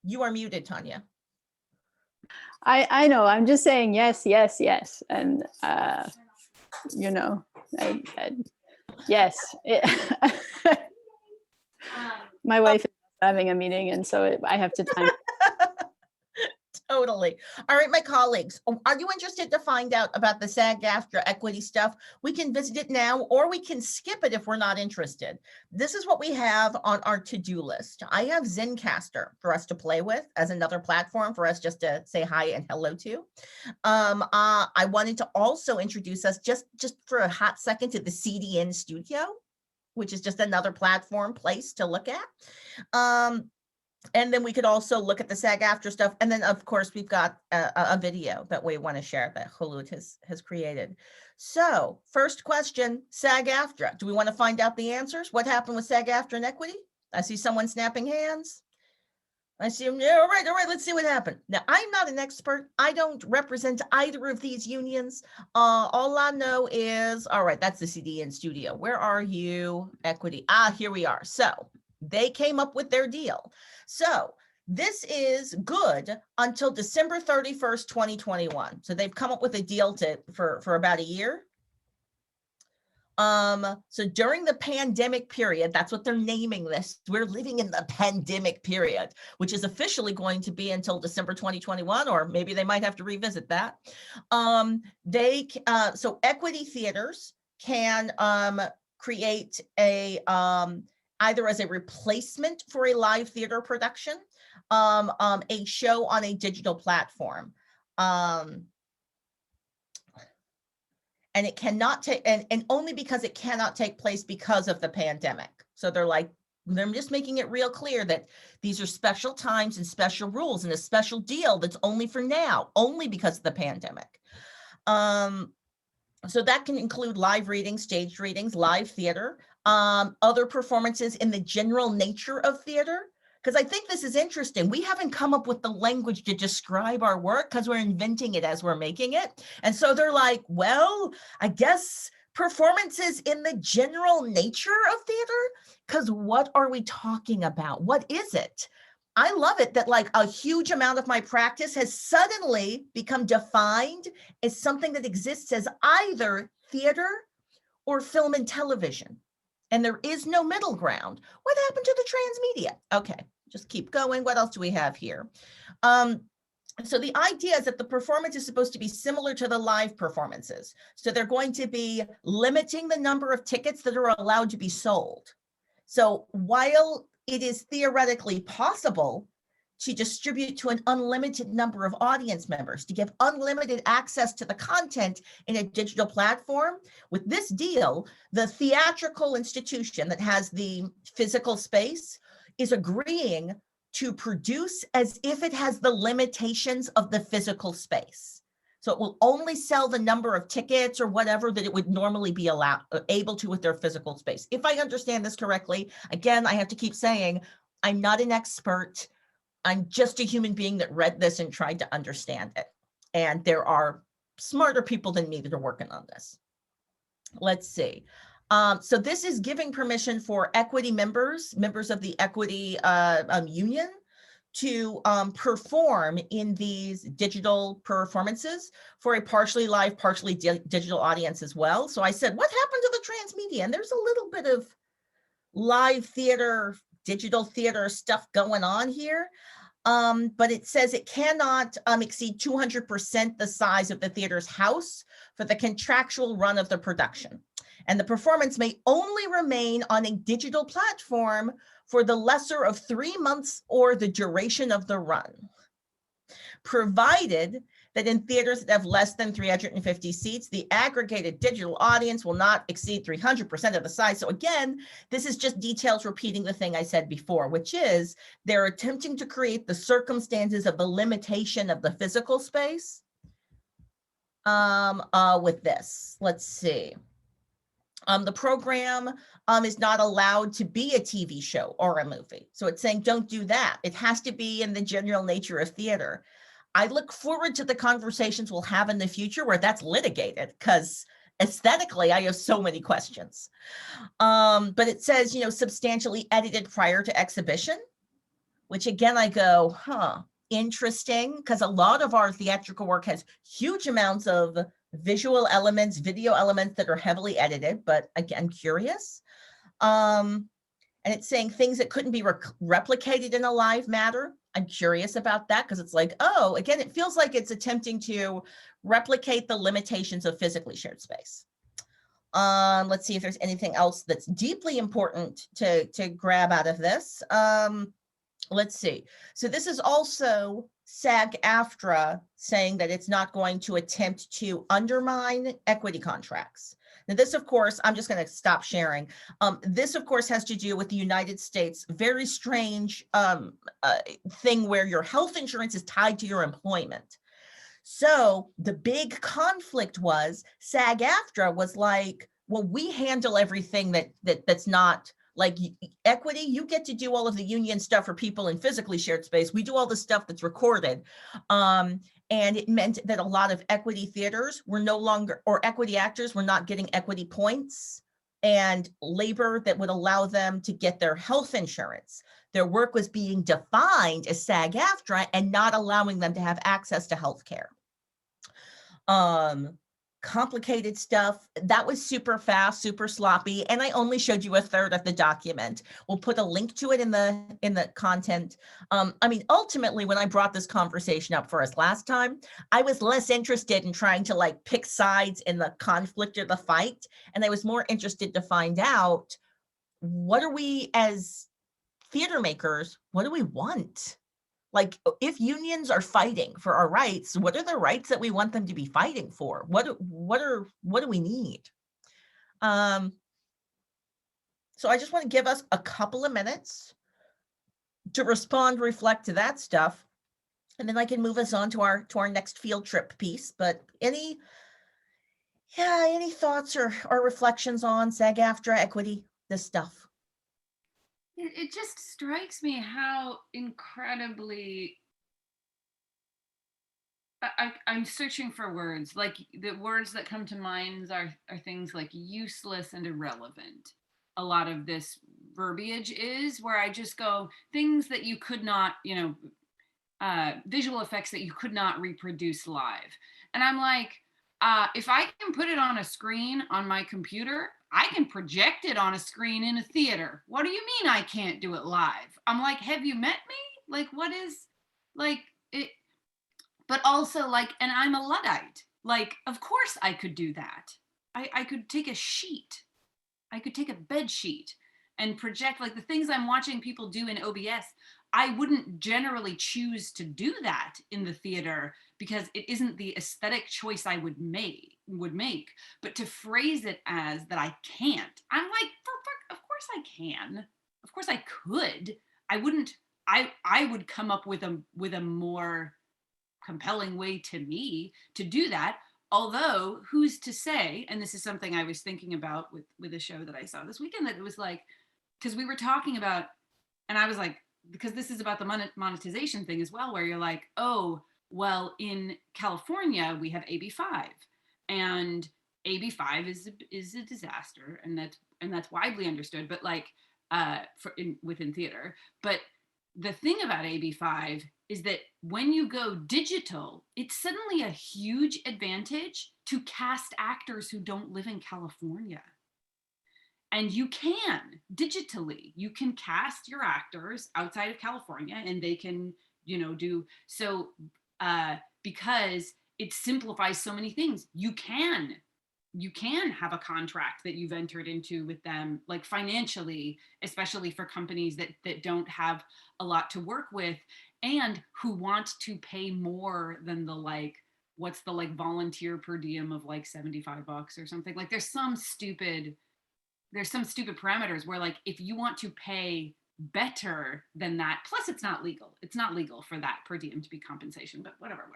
You are muted, Tanya. I know, I'm just saying yes, yes, yes. And, you know, yes. My wife is having a meeting, and so I have to time. Totally. All right, my colleagues, are you interested to find out about the SAG-AFTRA equity stuff? We can visit it now, or we can skip it if we're not interested. This is what we have on our to-do list. I have Zencastr for us to play with as another platform for us just to say hi and hello to. I wanted to also introduce us just for a hot second to the CDN Studio, which is just another platform place to look at. And then we could also look at the SAG-AFTRA stuff. And then, of course, we've got a video that we want to share that Khulud has created. So first question, SAG-AFTRA. Do we want to find out the answers? What happened with SAG-AFTRA and equity? I see someone snapping hands. I see them. Yeah, all right, let's see what happened. Now, I'm not an expert. I don't represent either of these unions. All I know is, all right, that's the CDN Studio. Where are you? Equity. Here we are. So they came up with their deal. So this is good until December 31st, 2021. So they've come up with a deal for about a year. So during the pandemic period, that's what they're naming this. We're living in the pandemic period, which is officially going to be until December 2021, or maybe they might have to revisit that. So equity theaters can create a either as a replacement for a live theater production, a show on a digital platform. And it cannot take, and only because it cannot take place because of the pandemic. So they're just making it real clear that these are special times and special rules and a special deal that's only for now, only because of the pandemic. So that can include live readings, staged readings, live theater, other performances in the general nature of theater. Because I think this is interesting. We haven't come up with the language to describe our work because we're inventing it as we're making it. And so they're like, well, I guess performances in the general nature of theater, because what are we talking about? What is it? I love it that like a huge amount of my practice has suddenly become defined as something that exists as either theater or film and television. And there is no middle ground. What happened to the transmedia? Okay, just keep going. What else do we have here? So the idea is that the performance is supposed to be similar to the live performances. So they're going to be limiting the number of tickets that are allowed to be sold. So while it is theoretically possible to distribute to an unlimited number of audience members, to give unlimited access to the content in a digital platform, with this deal, the theatrical institution that has the physical space is agreeing to produce as if it has the limitations of the physical space. So it will only sell the number of tickets or whatever that it would normally be able to with their physical space. If I understand this correctly, again, I have to keep saying, I'm not an expert. I'm just a human being that read this and tried to understand it. And there are smarter people than me that are working on this. Let's see. So this is giving permission for equity members of the equity union to perform in these digital performances for a partially live, partially digital audience as well. So I said, what happened to the transmedia? And there's a little bit of live theater, digital theater stuff going on here. But it says it cannot exceed 200% the size of the theater's house for the contractual run of the production. And the performance may only remain on a digital platform for the lesser of 3 months or the duration of the run, provided that in theaters that have less than 350 seats, the aggregated digital audience will not exceed 300% of the size. So again, this is just details repeating the thing I said before, which is they're attempting to create the circumstances of the limitation of the physical space with this. Let's see. The program is not allowed to be a TV show or a movie. So it's saying, don't do that. It has to be in the general nature of theater. I look forward to the conversations we'll have in the future where that's litigated, because aesthetically, I have so many questions. But it says, substantially edited prior to exhibition, which again, I go, interesting, because a lot of our theatrical work has huge amounts of visual elements, video elements that are heavily edited, but again, curious. And it's saying things that couldn't be replicated in a live matter. I'm curious about that, because it's like, oh, again, it feels like it's attempting to replicate the limitations of physically shared space. Let's see if there's anything else that's deeply important to grab out of this. Let's see. So this is also SAG-AFTRA saying that it's not going to attempt to undermine equity contracts. Now this, of course, I'm just going to stop sharing. This, of course, has to do with the United States very strange thing where your health insurance is tied to your employment. So the big conflict was SAG-AFTRA was like, well, we handle everything that's not like equity. You get to do all of the union stuff for people in physically shared space. We do all the stuff that's recorded. And it meant that a lot of equity theaters were no longer, or equity actors were not getting equity points and labor that would allow them to get their health insurance. Their work was being defined as SAG-AFTRA and not allowing them to have access to health care. Complicated stuff. That was super fast, super sloppy, and I only showed you a third of the document. We'll put a link to it in the content. I mean, ultimately, when I brought this conversation up for us last time, I was less interested in trying to like pick sides in the conflict or the fight, and I was more interested to find out, what are we as theater makers, what do we want? Like, if unions are fighting for our rights, what are the rights that we want them to be fighting for? What do we need? So I just want to give us a couple of minutes to respond, reflect to that stuff, and then I can move us on to our next field trip piece. But any thoughts or reflections on SAG-AFTRA, equity, this stuff? It just strikes me how incredibly I'm searching for words. Like, the words that come to mind are things like useless and irrelevant. A lot of this verbiage is, where I just go, things that you could not, visual effects that you could not reproduce live. And I'm like, if I can put it on a screen on my computer, I can project it on a screen in a theater. What do you mean I can't do it live? I'm like, have you met me? Like, what is, like, it? But also, like, and I'm a Luddite. Like, of course I could do that. I could take a sheet. I could take a bed sheet and project, like, the things I'm watching people do in OBS. I wouldn't generally choose to do that in the theater because it isn't the aesthetic choice I would make. But to phrase it as that I can't, I'm like, of course I can. Of course I could. I wouldn't. I would come up with a more compelling way to me to do that. Although, who's to say? And this is something I was thinking about with a show that I saw this weekend, that it was like, because we were talking about, and I was like, because this is about the monetization thing as well, where you're like, oh, well, in California we have AB5, and AB5 is a disaster, and that's widely understood, but like within theater. But the thing about AB5 is that when you go digital, it's suddenly a huge advantage to cast actors who don't live in California. And you can digitally, you can cast your actors outside of California, and they can, do so, because it simplifies so many things. You can have a contract that you've entered into with them, like financially, especially for companies that don't have a lot to work with and who want to pay more than the, like, what's the, like, volunteer per diem of like $75 or something. Like, there's some stupid parameters where, like, if you want to pay better than that, plus it's not legal for that per diem to be compensation, but whatever.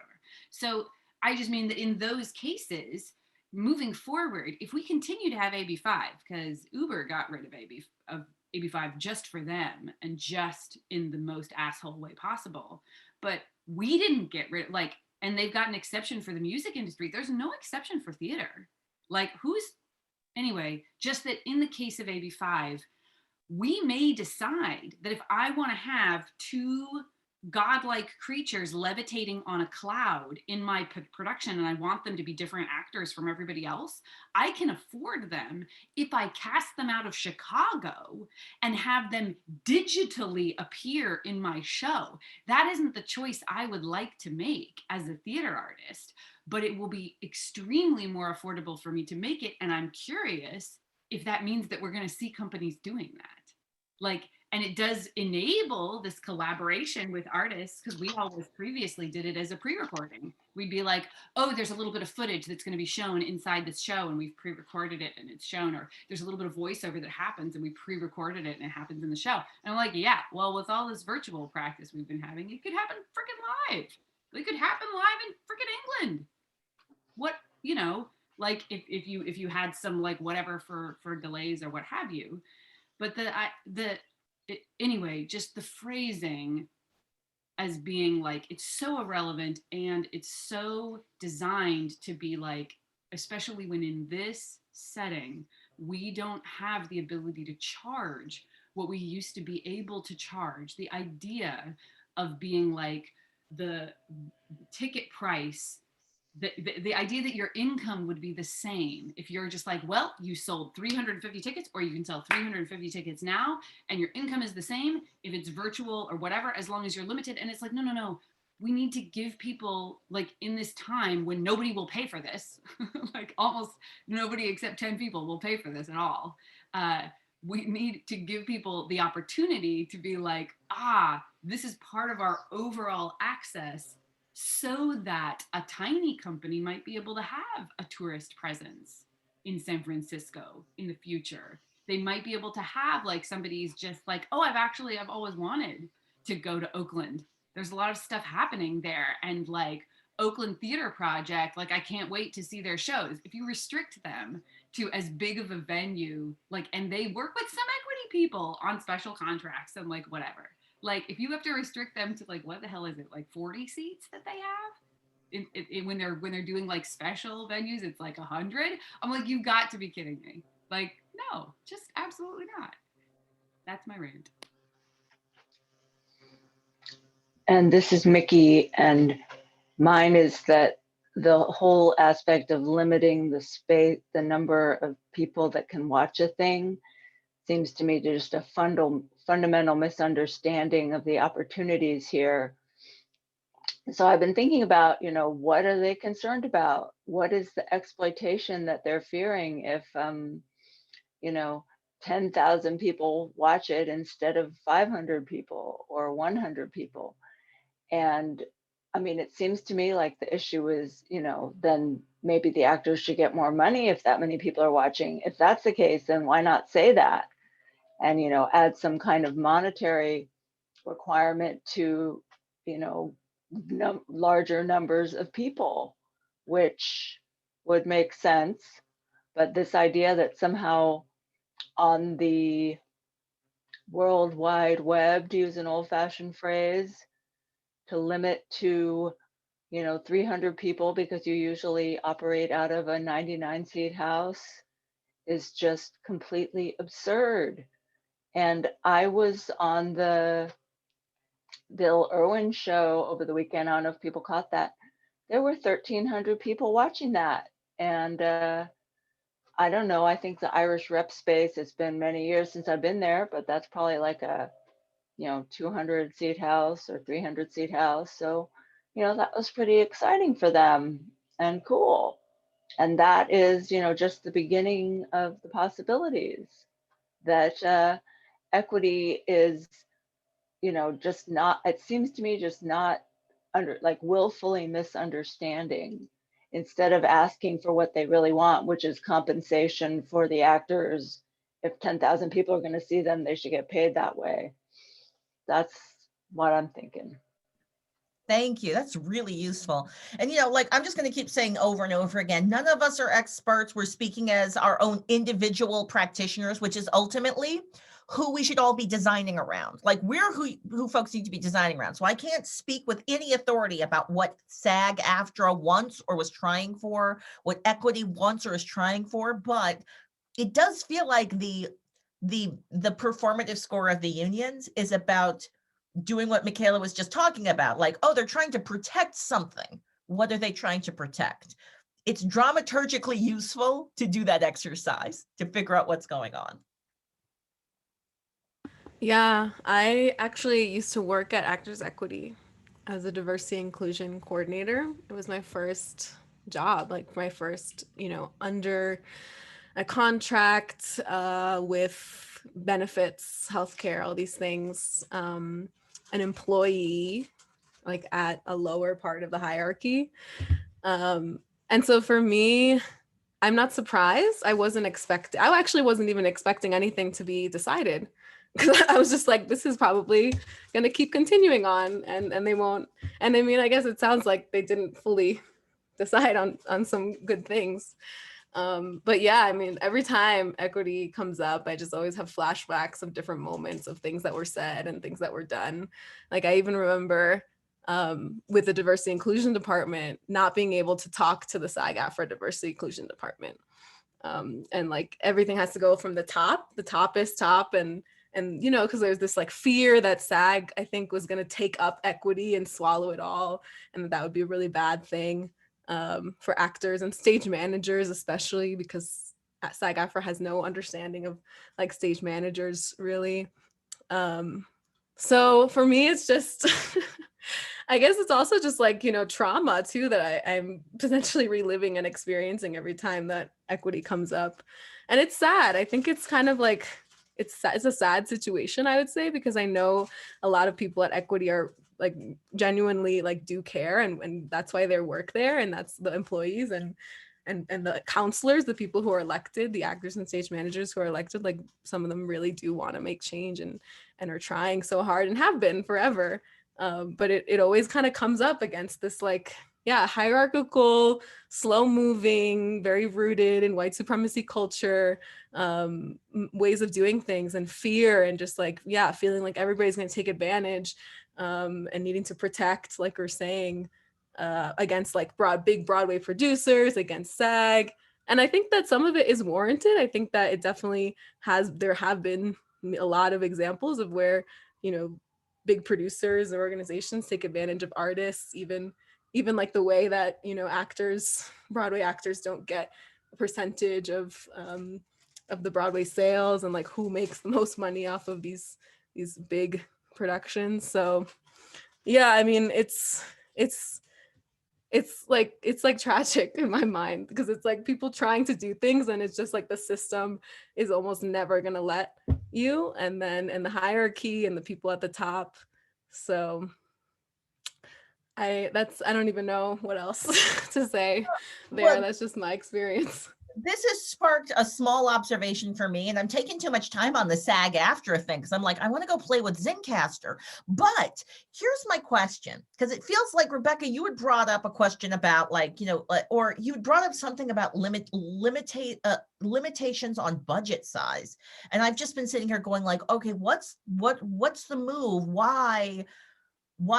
So I just mean that in those cases, moving forward, if we continue to have AB5, because Uber got rid of AB5 just for them and just in the most asshole way possible, but we didn't get rid of, like, and they've got an exception for the music industry. There's no exception for theater. Like, anyway, just that in the case of AB5, we may decide that if I want to have two godlike creatures levitating on a cloud in my production and I want them to be different actors from everybody else, I can afford them if I cast them out of Chicago and have them digitally appear in my show. That isn't the choice I would like to make as a theater artist, but it will be extremely more affordable for me to make it. And I'm curious if that means that we're going to see companies doing that. Like, and it does enable this collaboration with artists, because we always previously did it as a pre-recording. We'd be like, oh, there's a little bit of footage that's going to be shown inside this show and we've pre-recorded it and it's shown, or there's a little bit of voiceover that happens and we pre-recorded it and it happens in the show. And I'm like, yeah, well, with all this virtual practice we've been having, it could happen freaking live. It could happen live in freaking England. What, you know, like if you had some like whatever for delays or what have you. But anyway, just the phrasing as being like, it's so irrelevant and it's so designed to be like, especially when in this setting, we don't have the ability to charge what we used to be able to charge. The idea of being like the ticket price, the idea that your income would be the same if you're just like, well, you sold 350 tickets, or you can sell 350 tickets now and your income is the same if it's virtual or whatever, as long as you're limited. And it's like, no, we need to give people, like, in this time when nobody will pay for this, like almost nobody except 10 people will pay for this at all. We need to give people the opportunity to be like, this is part of our overall access, so that a tiny company might be able to have a tourist presence in San Francisco in the future. They might be able to have, like, somebody's just like, oh, I've always wanted to go to Oakland. There's a lot of stuff happening there. And like Oakland Theater Project, like, I can't wait to see their shows. If you restrict them to as big of a venue, like, and they work with some equity people on special contracts and like whatever. Like, if you have to restrict them to like, what the hell is it, like 40 seats that they have? When they're doing like special venues, it's like 100. I'm like, you've got to be kidding me. Like, no, just absolutely not. That's my rant. And this is Mickey, and mine is that the whole aspect of limiting the space, the number of people that can watch a thing, seems to me to just a fundamental misunderstanding of the opportunities here. So I've been thinking about, what are they concerned about? What is the exploitation that they're fearing if, 10,000 people watch it instead of 500 people or 100 people? And I mean, it seems to me like the issue is, then maybe the actors should get more money if that many people are watching. If that's the case, then why not say that? And, add some kind of monetary requirement to, larger numbers of people, which would make sense. But this idea that somehow on the World Wide Web, to use an old-fashioned phrase, to limit to 300 people because you usually operate out of a 99-seat house is just completely absurd. And I was on the Bill Irwin show over the weekend. I don't know if people caught that. There were 1,300 people watching that. And I don't know, I think the Irish rep space, it's been many years since I've been there, but that's probably like a 200-seat house or 300-seat house. So, that was pretty exciting for them and cool. And that is, just the beginning of the possibilities, that equity is, just not, it seems to me, just not willfully misunderstanding, instead of asking for what they really want, which is compensation for the actors. If 10,000 people are going to see them, they should get paid that way. That's what I'm thinking. Thank you. That's really useful. And, you know, like, I'm just going to keep saying over and over again, none of us are experts. We're speaking as our own individual practitioners, which is ultimately who we should all be designing around. Like, we're who folks need to be designing around. So I can't speak with any authority about what SAG-AFTRA wants or was trying for, what equity wants or is trying for, but it does feel like the performative score of the unions is about doing what Michaela was just talking about, like, oh, they're trying to protect something. What are they trying to protect? It's dramaturgically useful to do that exercise to figure out what's going on. Yeah, I actually used to work at Actors Equity as a diversity inclusion coordinator. It was my first job, like my first, under a contract with benefits, healthcare, all these things, an employee, like at a lower part of the hierarchy. And so for me, I'm not surprised. I actually wasn't even expecting anything to be decided, because I was just like, this is probably going to keep continuing on, and they won't. And I mean, I guess it sounds like they didn't fully decide on some good things. But yeah, I mean, every time equity comes up, I just always have flashbacks of different moments of things that were said and things that were done. Like, I even remember with the diversity inclusion department not being able to talk to the SAG-AFTRA diversity inclusion department. And like, everything has to go from the top. The top is top, and because there's this like fear that SAG, I think, was going to take up equity and swallow it all, and that would be a really bad thing for actors and stage managers, especially because SAG-AFTRA has no understanding of like stage managers, really. So for me, it's just I guess it's also just like, trauma too, that I'm potentially reliving and experiencing every time that equity comes up. And it's sad. I think it's kind of like, it's a sad situation, I would say, because I know a lot of people at equity are like genuinely like do care, and that's why they work there, and that's the employees and the counselors, the people who are elected, the actors and stage managers who are elected, like some of them really do want to make change and are trying so hard and have been forever. But it always kind of comes up against this like, hierarchical, slow moving, very rooted in white supremacy culture, ways of doing things, and fear, and just like, feeling like everybody's going to take advantage, and needing to protect, like we're saying, against like big Broadway producers, against SAG. And I think that some of it is warranted. I think that it definitely there have been a lot of examples of where, big producers or organizations take advantage of artists, even like the way that, Broadway actors don't get a percentage of the Broadway sales, and like who makes the most money off of these big productions. So I mean, it's like tragic in my mind, because it's like people trying to do things, and it's just like the system is almost never going to let you, and the hierarchy and the people at the top. So I don't even know what else to say there. Well, that's just my experience. This has sparked a small observation for me, and I'm taking too much time on the SAG-AFTRA thing because I'm like, I want to go play with Zencastr. But here's my question, because it feels like, Rebecca, you had brought up a question about like, or you brought up something about limitations on budget size. And I've just been sitting here going like, okay, what's the move? Why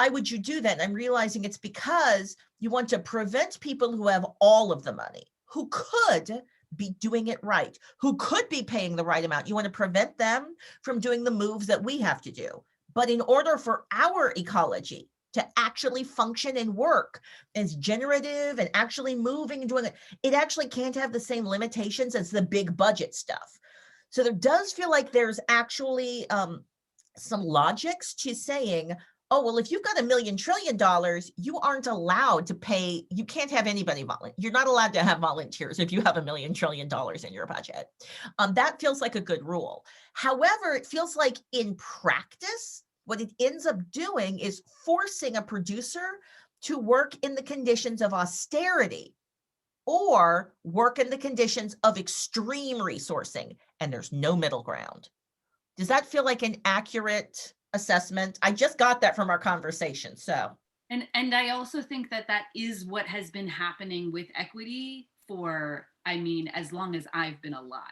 would you do that? And I'm realizing it's because you want to prevent people who have all of the money, who could be doing it right, who could be paying the right amount. You want to prevent them from doing the moves that we have to do. But in order for our ecology to actually function and work as generative and actually moving and doing it, it actually can't have the same limitations as the big budget stuff. So there does feel like there's actually some logics to saying, oh, well, if you've got $1 million trillion, you aren't allowed to pay. You can't have anybody volunteer. You're not allowed to have volunteers if you have $1 million trillion in your budget. That feels like a good rule. However, it feels like in practice, what it ends up doing is forcing a producer to work in the conditions of austerity or work in the conditions of extreme resourcing, and there's no middle ground. Does that feel like an accurate assessment? I just got that from our conversation. So And I also think that that is what has been happening with equity for, I mean, as long as I've been alive,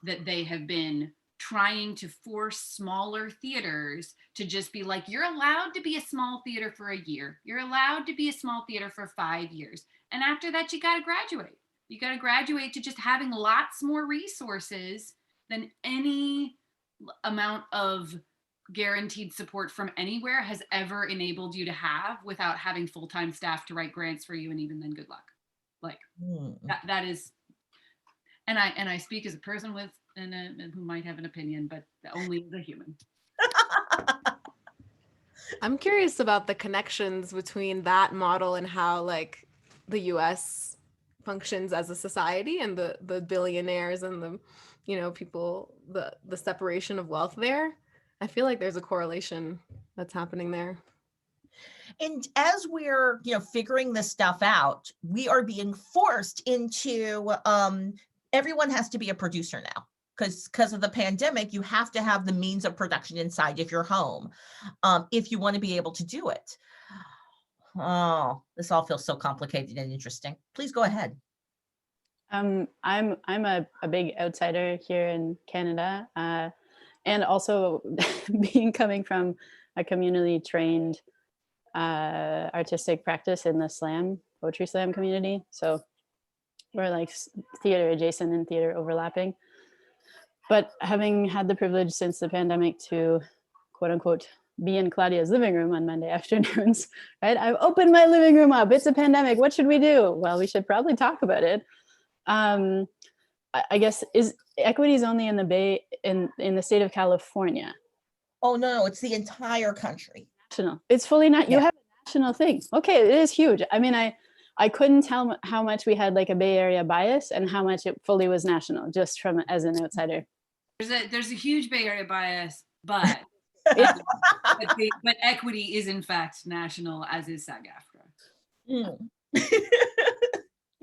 that they have been trying to force smaller theaters to just be like, you're allowed to be a small theater for a year. You're allowed to be a small theater for 5 years. And after that, you got to graduate. You got to graduate to just having lots more resources than any amount of guaranteed support from anywhere has ever enabled you to have without having full-time staff to write grants for you, and even then good luck. Like that is, and I speak as a person with who might have an opinion, but only as a human. I'm curious about the connections between that model and how like the US functions as a society, and the billionaires and the, you know, people, the separation of wealth there. I feel like there's a correlation that's happening there. And as we're, figuring this stuff out, we are being forced into, everyone has to be a producer now. Because of the pandemic, you have to have the means of production inside of your home if you want to be able to do it. Oh, this all feels so complicated and interesting. Please go ahead. I'm a big outsider here in Canada, and also coming from a community trained artistic practice in the poetry slam community. So we're like theater adjacent and theater overlapping. But having had the privilege since the pandemic to, quote unquote, be in Claudia's living room on Monday afternoons, right? I've opened my living room up. It's a pandemic. What should we do? Well, we should probably talk about it. I guess equity is only in the Bay, in the state of California. Oh, no, it's the entire country. National. It's fully not. You have a national thing. Okay, it is huge. I mean, I couldn't tell how much we had like a Bay Area bias and how much it fully was national, just from as an outsider. There's a huge Bay Area bias, but but equity is in fact national, as is SAG-AFTRA.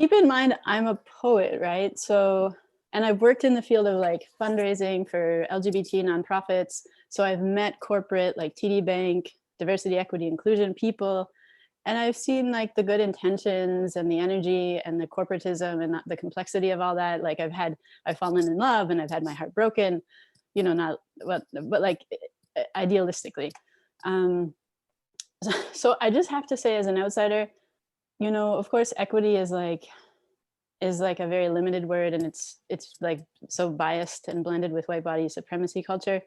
Keep in mind, I'm a poet, right? So, and I've worked in the field of like fundraising for LGBT nonprofits. So I've met corporate like TD Bank, diversity, equity, inclusion people. And I've seen like the good intentions and the energy and the corporatism and the complexity of all that. Like I've fallen in love and I've had my heart broken, but like idealistically. So I just have to say, as an outsider, of course, equity is like a very limited word, and it's like so biased and blended with white body supremacy culture.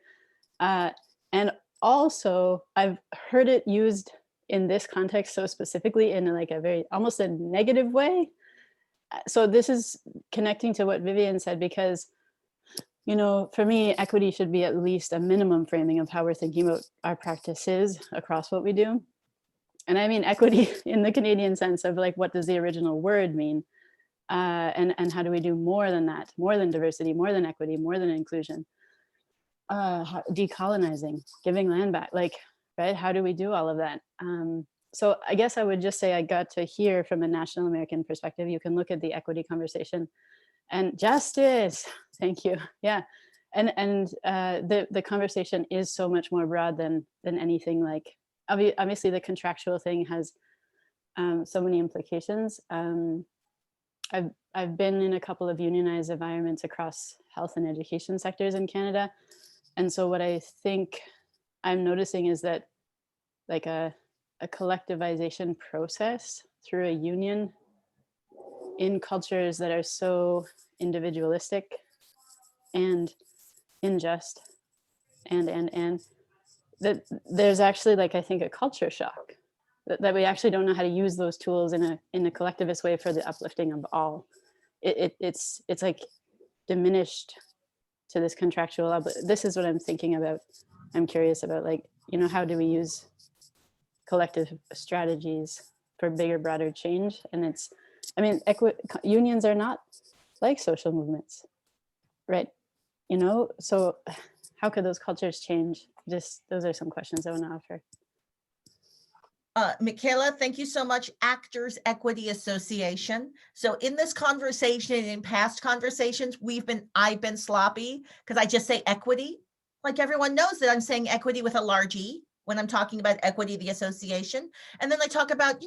And also I've heard it used in this context so specifically in like a very almost a negative way. So this is connecting to what Vivian said, because for me, equity should be at least a minimum framing of how we're thinking about our practices across what we do. And I mean equity in the Canadian sense of like, what does the original word mean? And how do we do more than that, more than diversity, more than equity, more than inclusion? Decolonizing, giving land back, like, right? How do we do all of that? So I guess I would just say I got to hear from a national American perspective. You can look at the equity conversation and justice. Thank you. Yeah. And the conversation is so much more broad than anything like, obviously the contractual thing has so many implications. I've been in a couple of unionized environments across health and education sectors in Canada. And so what I think I'm noticing is that like a collectivization process through a union in cultures that are so individualistic and unjust and that there's actually like, I think, a culture shock that we actually don't know how to use those tools in a collectivist way for the uplifting of all. It's like diminished to this contractual, this is what I'm thinking about. I'm curious about, like, how do we use collective strategies for bigger, broader change? And unions are not like social movements, right? So how could those cultures change? Just, those are some questions I want to offer. Michaela, thank you so much. Actors Equity Association. So in this conversation and in past conversations, I've been sloppy because I just say equity. Like everyone knows that I'm saying equity with a large E, when I'm talking about equity, the association. And then I talk about,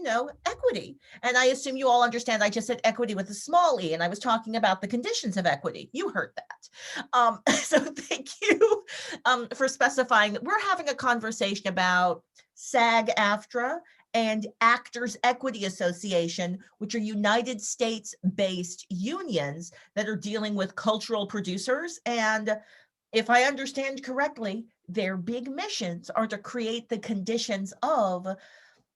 equity. And I assume you all understand I just said equity with a small e, and I was talking about the conditions of equity. You heard that. So thank you for specifying that we're having a conversation about SAG-AFTRA and Actors Equity Association, which are United States-based unions that are dealing with cultural producers. And if I understand correctly, their big missions are to create the conditions of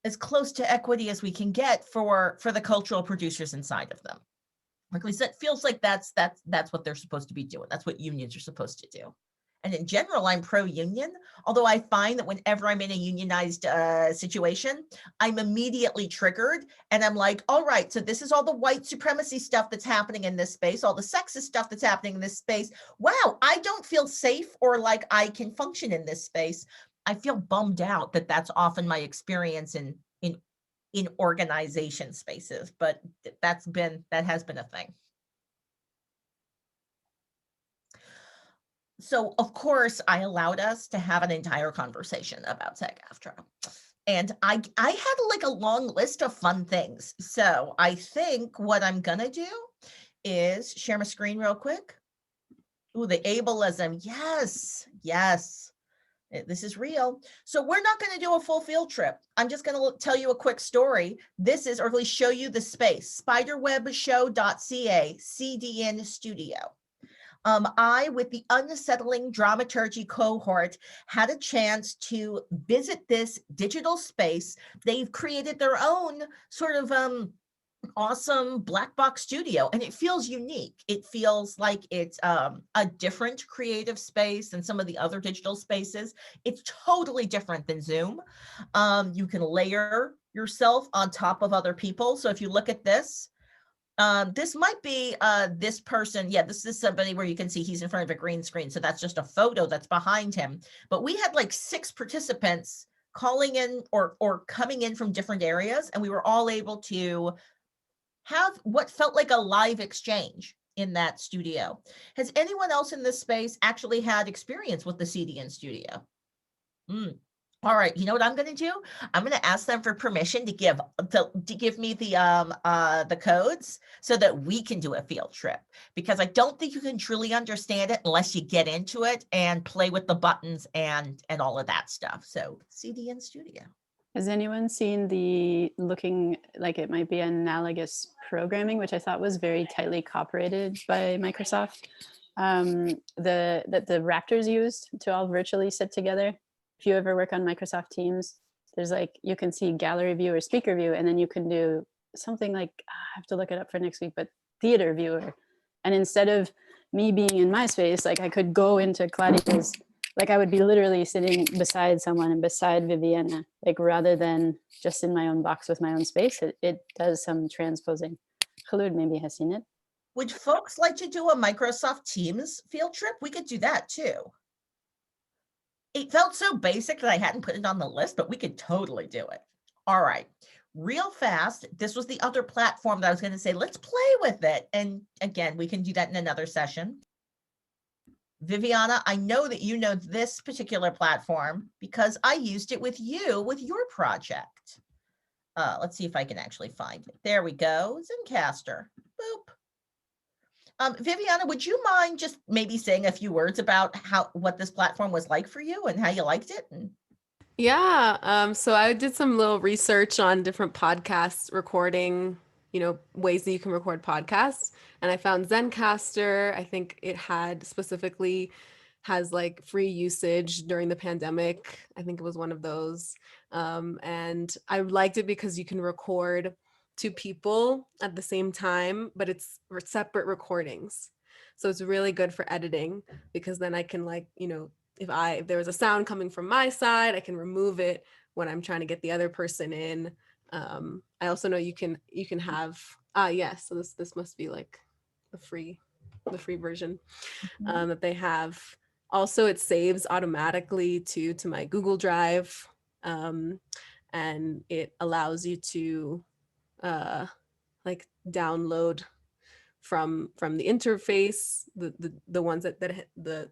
as close to equity as we can get for the cultural producers inside of them. Or at least it feels like that's what they're supposed to be doing. That's what unions are supposed to do. And in general, I'm pro-union, although I find that whenever I'm in a unionized situation, I'm immediately triggered. And I'm like, all right, so this is all the white supremacy stuff that's happening in this space, all the sexist stuff that's happening in this space. Wow, I don't feel safe or like I can function in this space. I feel bummed out that that's often my experience in organization spaces, but that has been a thing. So of course I allowed us to have an entire conversation about SAG-AFTRA. And I had like a long list of fun things. So I think what I'm gonna do is share my screen real quick. Ooh, the ableism, yes. This is real. So we're not going to do a full field trip. I'm just going to tell you a quick story. This is, or at least show you the space, spiderwebshow.ca, CDN Studio. I, with the Unsettling Dramaturgy cohort, had a chance to visit this digital space. They've created their own sort of awesome black box studio, and it feels unique. It feels like it's a different creative space than some of the other digital spaces. It's totally different than Zoom. You can layer yourself on top of other people. So if you look at this, this might be this person. Yeah, this is somebody where you can see he's in front of a green screen. So that's just a photo that's behind him. But we had like 6 participants calling in or coming in from different areas, and we were all able to have what felt like a live exchange in that studio. Has anyone else in this space actually had experience with the CDN studio? All right, you know what I'm going to do? I'm going to ask them for permission to give me the codes so that we can do a field trip, because I don't think you can truly understand it unless you get into it and play with the buttons and all of that stuff. So CDN studio. Has anyone seen the looking like it might be analogous programming, which I thought was very tightly cooperated by Microsoft, that the Raptors used to all virtually sit together? If you ever work on Microsoft Teams, there's like, you can see gallery view or speaker view, and then you can do something like, I have to look it up for next week, but theater viewer. And instead of me being in my space, like I could go into Claudia's, like I would be literally sitting beside someone and beside Viviana, like rather than just in my own box with my own space. It does some transposing. Khulud maybe has seen it. Would folks like to do a Microsoft Teams field trip? We could do that too. It felt so basic that I hadn't put it on the list, but we could totally do it. All right, real fast. This was the other platform that I was going to say, let's play with it. And again, we can do that in another session. Viviana, I know that you know this particular platform because I used it with you with your project. Let's see if I can actually find it. There we go, Zencastr. Boop. Viviana, would you mind just maybe saying a few words about what this platform was like for you and how you liked it? Yeah, so I did some little research on different podcast recording, ways that you can record podcasts. And I found Zencastr. I think it specifically has like free usage during the pandemic. I think it was one of those. And I liked it because you can record 2 people at the same time, but it's separate recordings. So it's really good for editing, because then I can if there was a sound coming from my side, I can remove it when I'm trying to get the other person in. I also know you can have, so this must be like the free version that they have. Also, it saves automatically to my Google Drive, and it allows you to like download from the interface the ones that the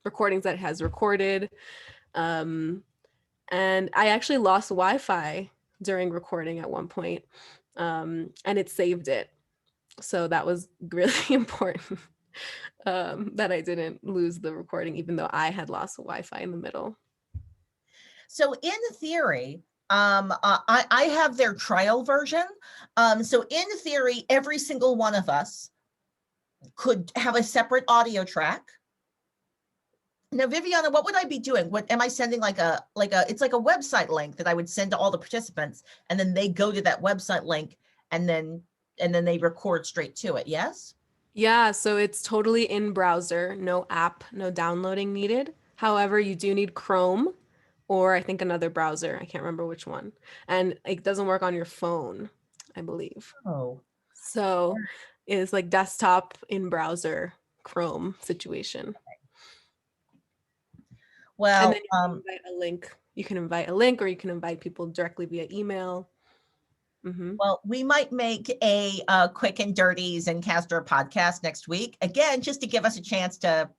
recordings that it has recorded. And I actually lost Wi-Fi during recording at one point, and it saved it. So that was really important, that I didn't lose the recording, even though I had lost the Wi-Fi in the middle. So in theory, I have their trial version. So in theory, every single one of us could have a separate audio track. Now, Viviana, what would I be doing? What am I sending? It's like a website link that I would send to all the participants, and then they go to that website link, and then they record straight to it. Yes. Yeah, so it's totally in browser, no app, no downloading needed. However, you do need Chrome, or I think another browser. I can't remember which one. And it doesn't work on your phone, I believe. Oh. So it's like desktop in browser Chrome situation. Well, and then you can invite a link. You can invite a link, or you can invite people directly via email. Well, we might make a quick and dirty Zencastr podcast next week. Again, just to give us a chance to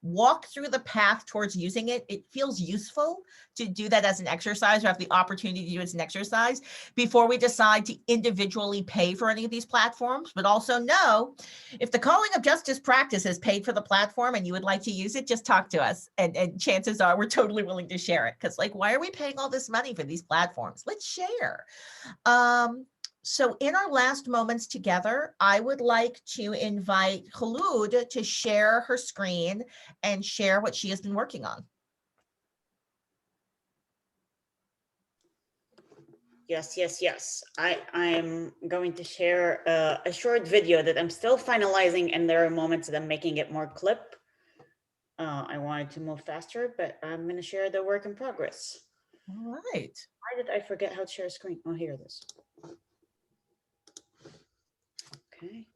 walk through the path towards using it. It feels useful to do that as an exercise, or have the opportunity to do it as an exercise before we decide to individually pay for any of these platforms. But also know, if the Calling of Justice practice has paid for the platform and you would like to use it, just talk to us. And chances are we're totally willing to share it. Because why are we paying all this money for these platforms? Let's share. So in our last moments together, I would like to invite Khulud to share her screen and share what she has been working on. Yes. I'm going to share a short video that I'm still finalizing, and there are moments that I'm making it more clip. I wanted to move faster, but I'm going to share the work in progress. All right. Why did I forget how to share a screen? Oh, here it is. Okay.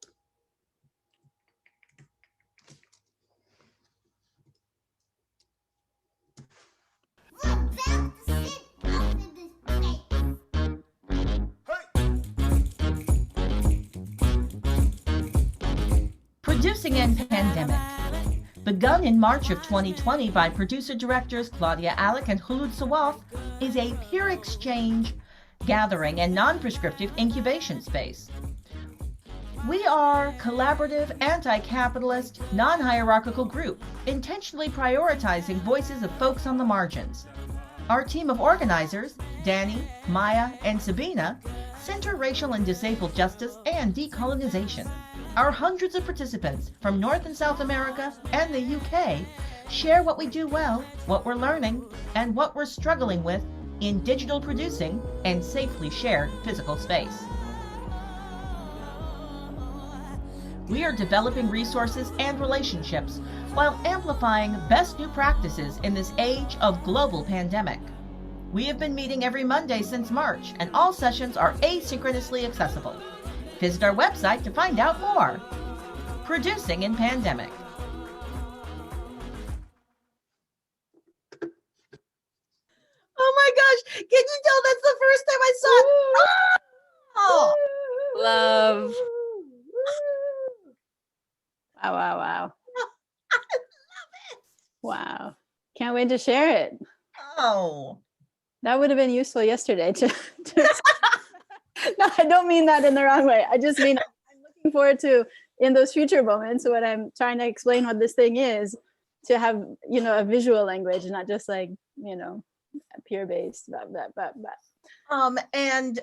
Producing in Pandemic. Begun in March of 2020 by producer-directors Claudia Alec and Khulud Sawaf, is a peer exchange, gathering, and non-prescriptive incubation space. We are collaborative, anti-capitalist, non-hierarchical group, intentionally prioritizing voices of folks on the margins. Our team of organizers, Danny, Maya, and Sabina, center racial and disabled justice and decolonization. Our hundreds of participants from North and South America and the UK share what we do well, what we're learning, and what we're struggling with in digital producing and safely shared physical space. We are developing resources and relationships while amplifying best new practices in this age of global pandemic. We have been meeting every Monday since March, and all sessions are asynchronously accessible. Visit our website to find out more. Producing in Pandemic. Oh my gosh, can you tell that's the first time I saw it? Oh! Love. Wow. I love it. Wow. Can't wait to share it. Oh. That would have been useful yesterday to No, I don't mean that in the wrong way. I just mean I'm looking forward to, in those future moments when I'm trying to explain what this thing is, to have, a visual language, not just peer based, And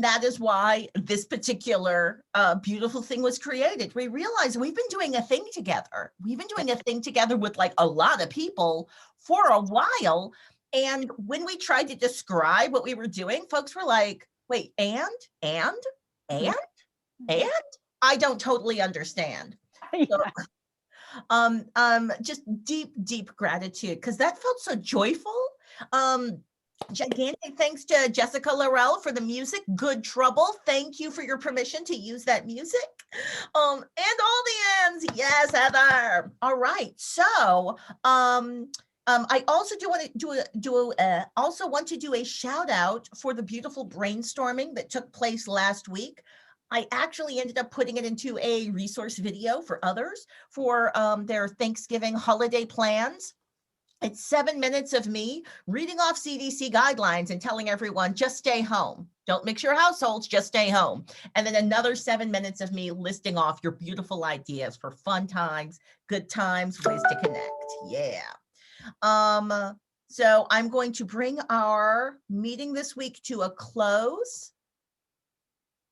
that is why this particular beautiful thing was created. We realized we've been doing a thing together. We've been doing a thing together with a lot of people for a while. And when we tried to describe what we were doing, folks were like, wait, and I don't totally understand. So, just deep gratitude, because that felt so joyful. Gigantic thanks to Jessica Laurel for the music. Good Trouble. Thank you for your permission to use that music. And all the ends. Yes, Heather. All right. So, I also want to do a shout out for the beautiful brainstorming that took place last week. I actually ended up putting it into a resource video for others for their Thanksgiving holiday plans. It's 7 minutes of me reading off CDC guidelines and telling everyone, just stay home. Don't mix your households, just stay home. And then another 7 minutes of me listing off your beautiful ideas for fun times, good times, ways to connect. Yeah. So I'm going to bring our meeting this week to a close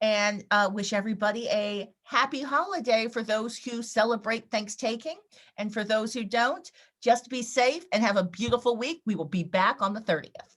and wish everybody a happy holiday for those who celebrate Thanksgiving. And for those who don't, just be safe and have a beautiful week. We will be back on the 30th.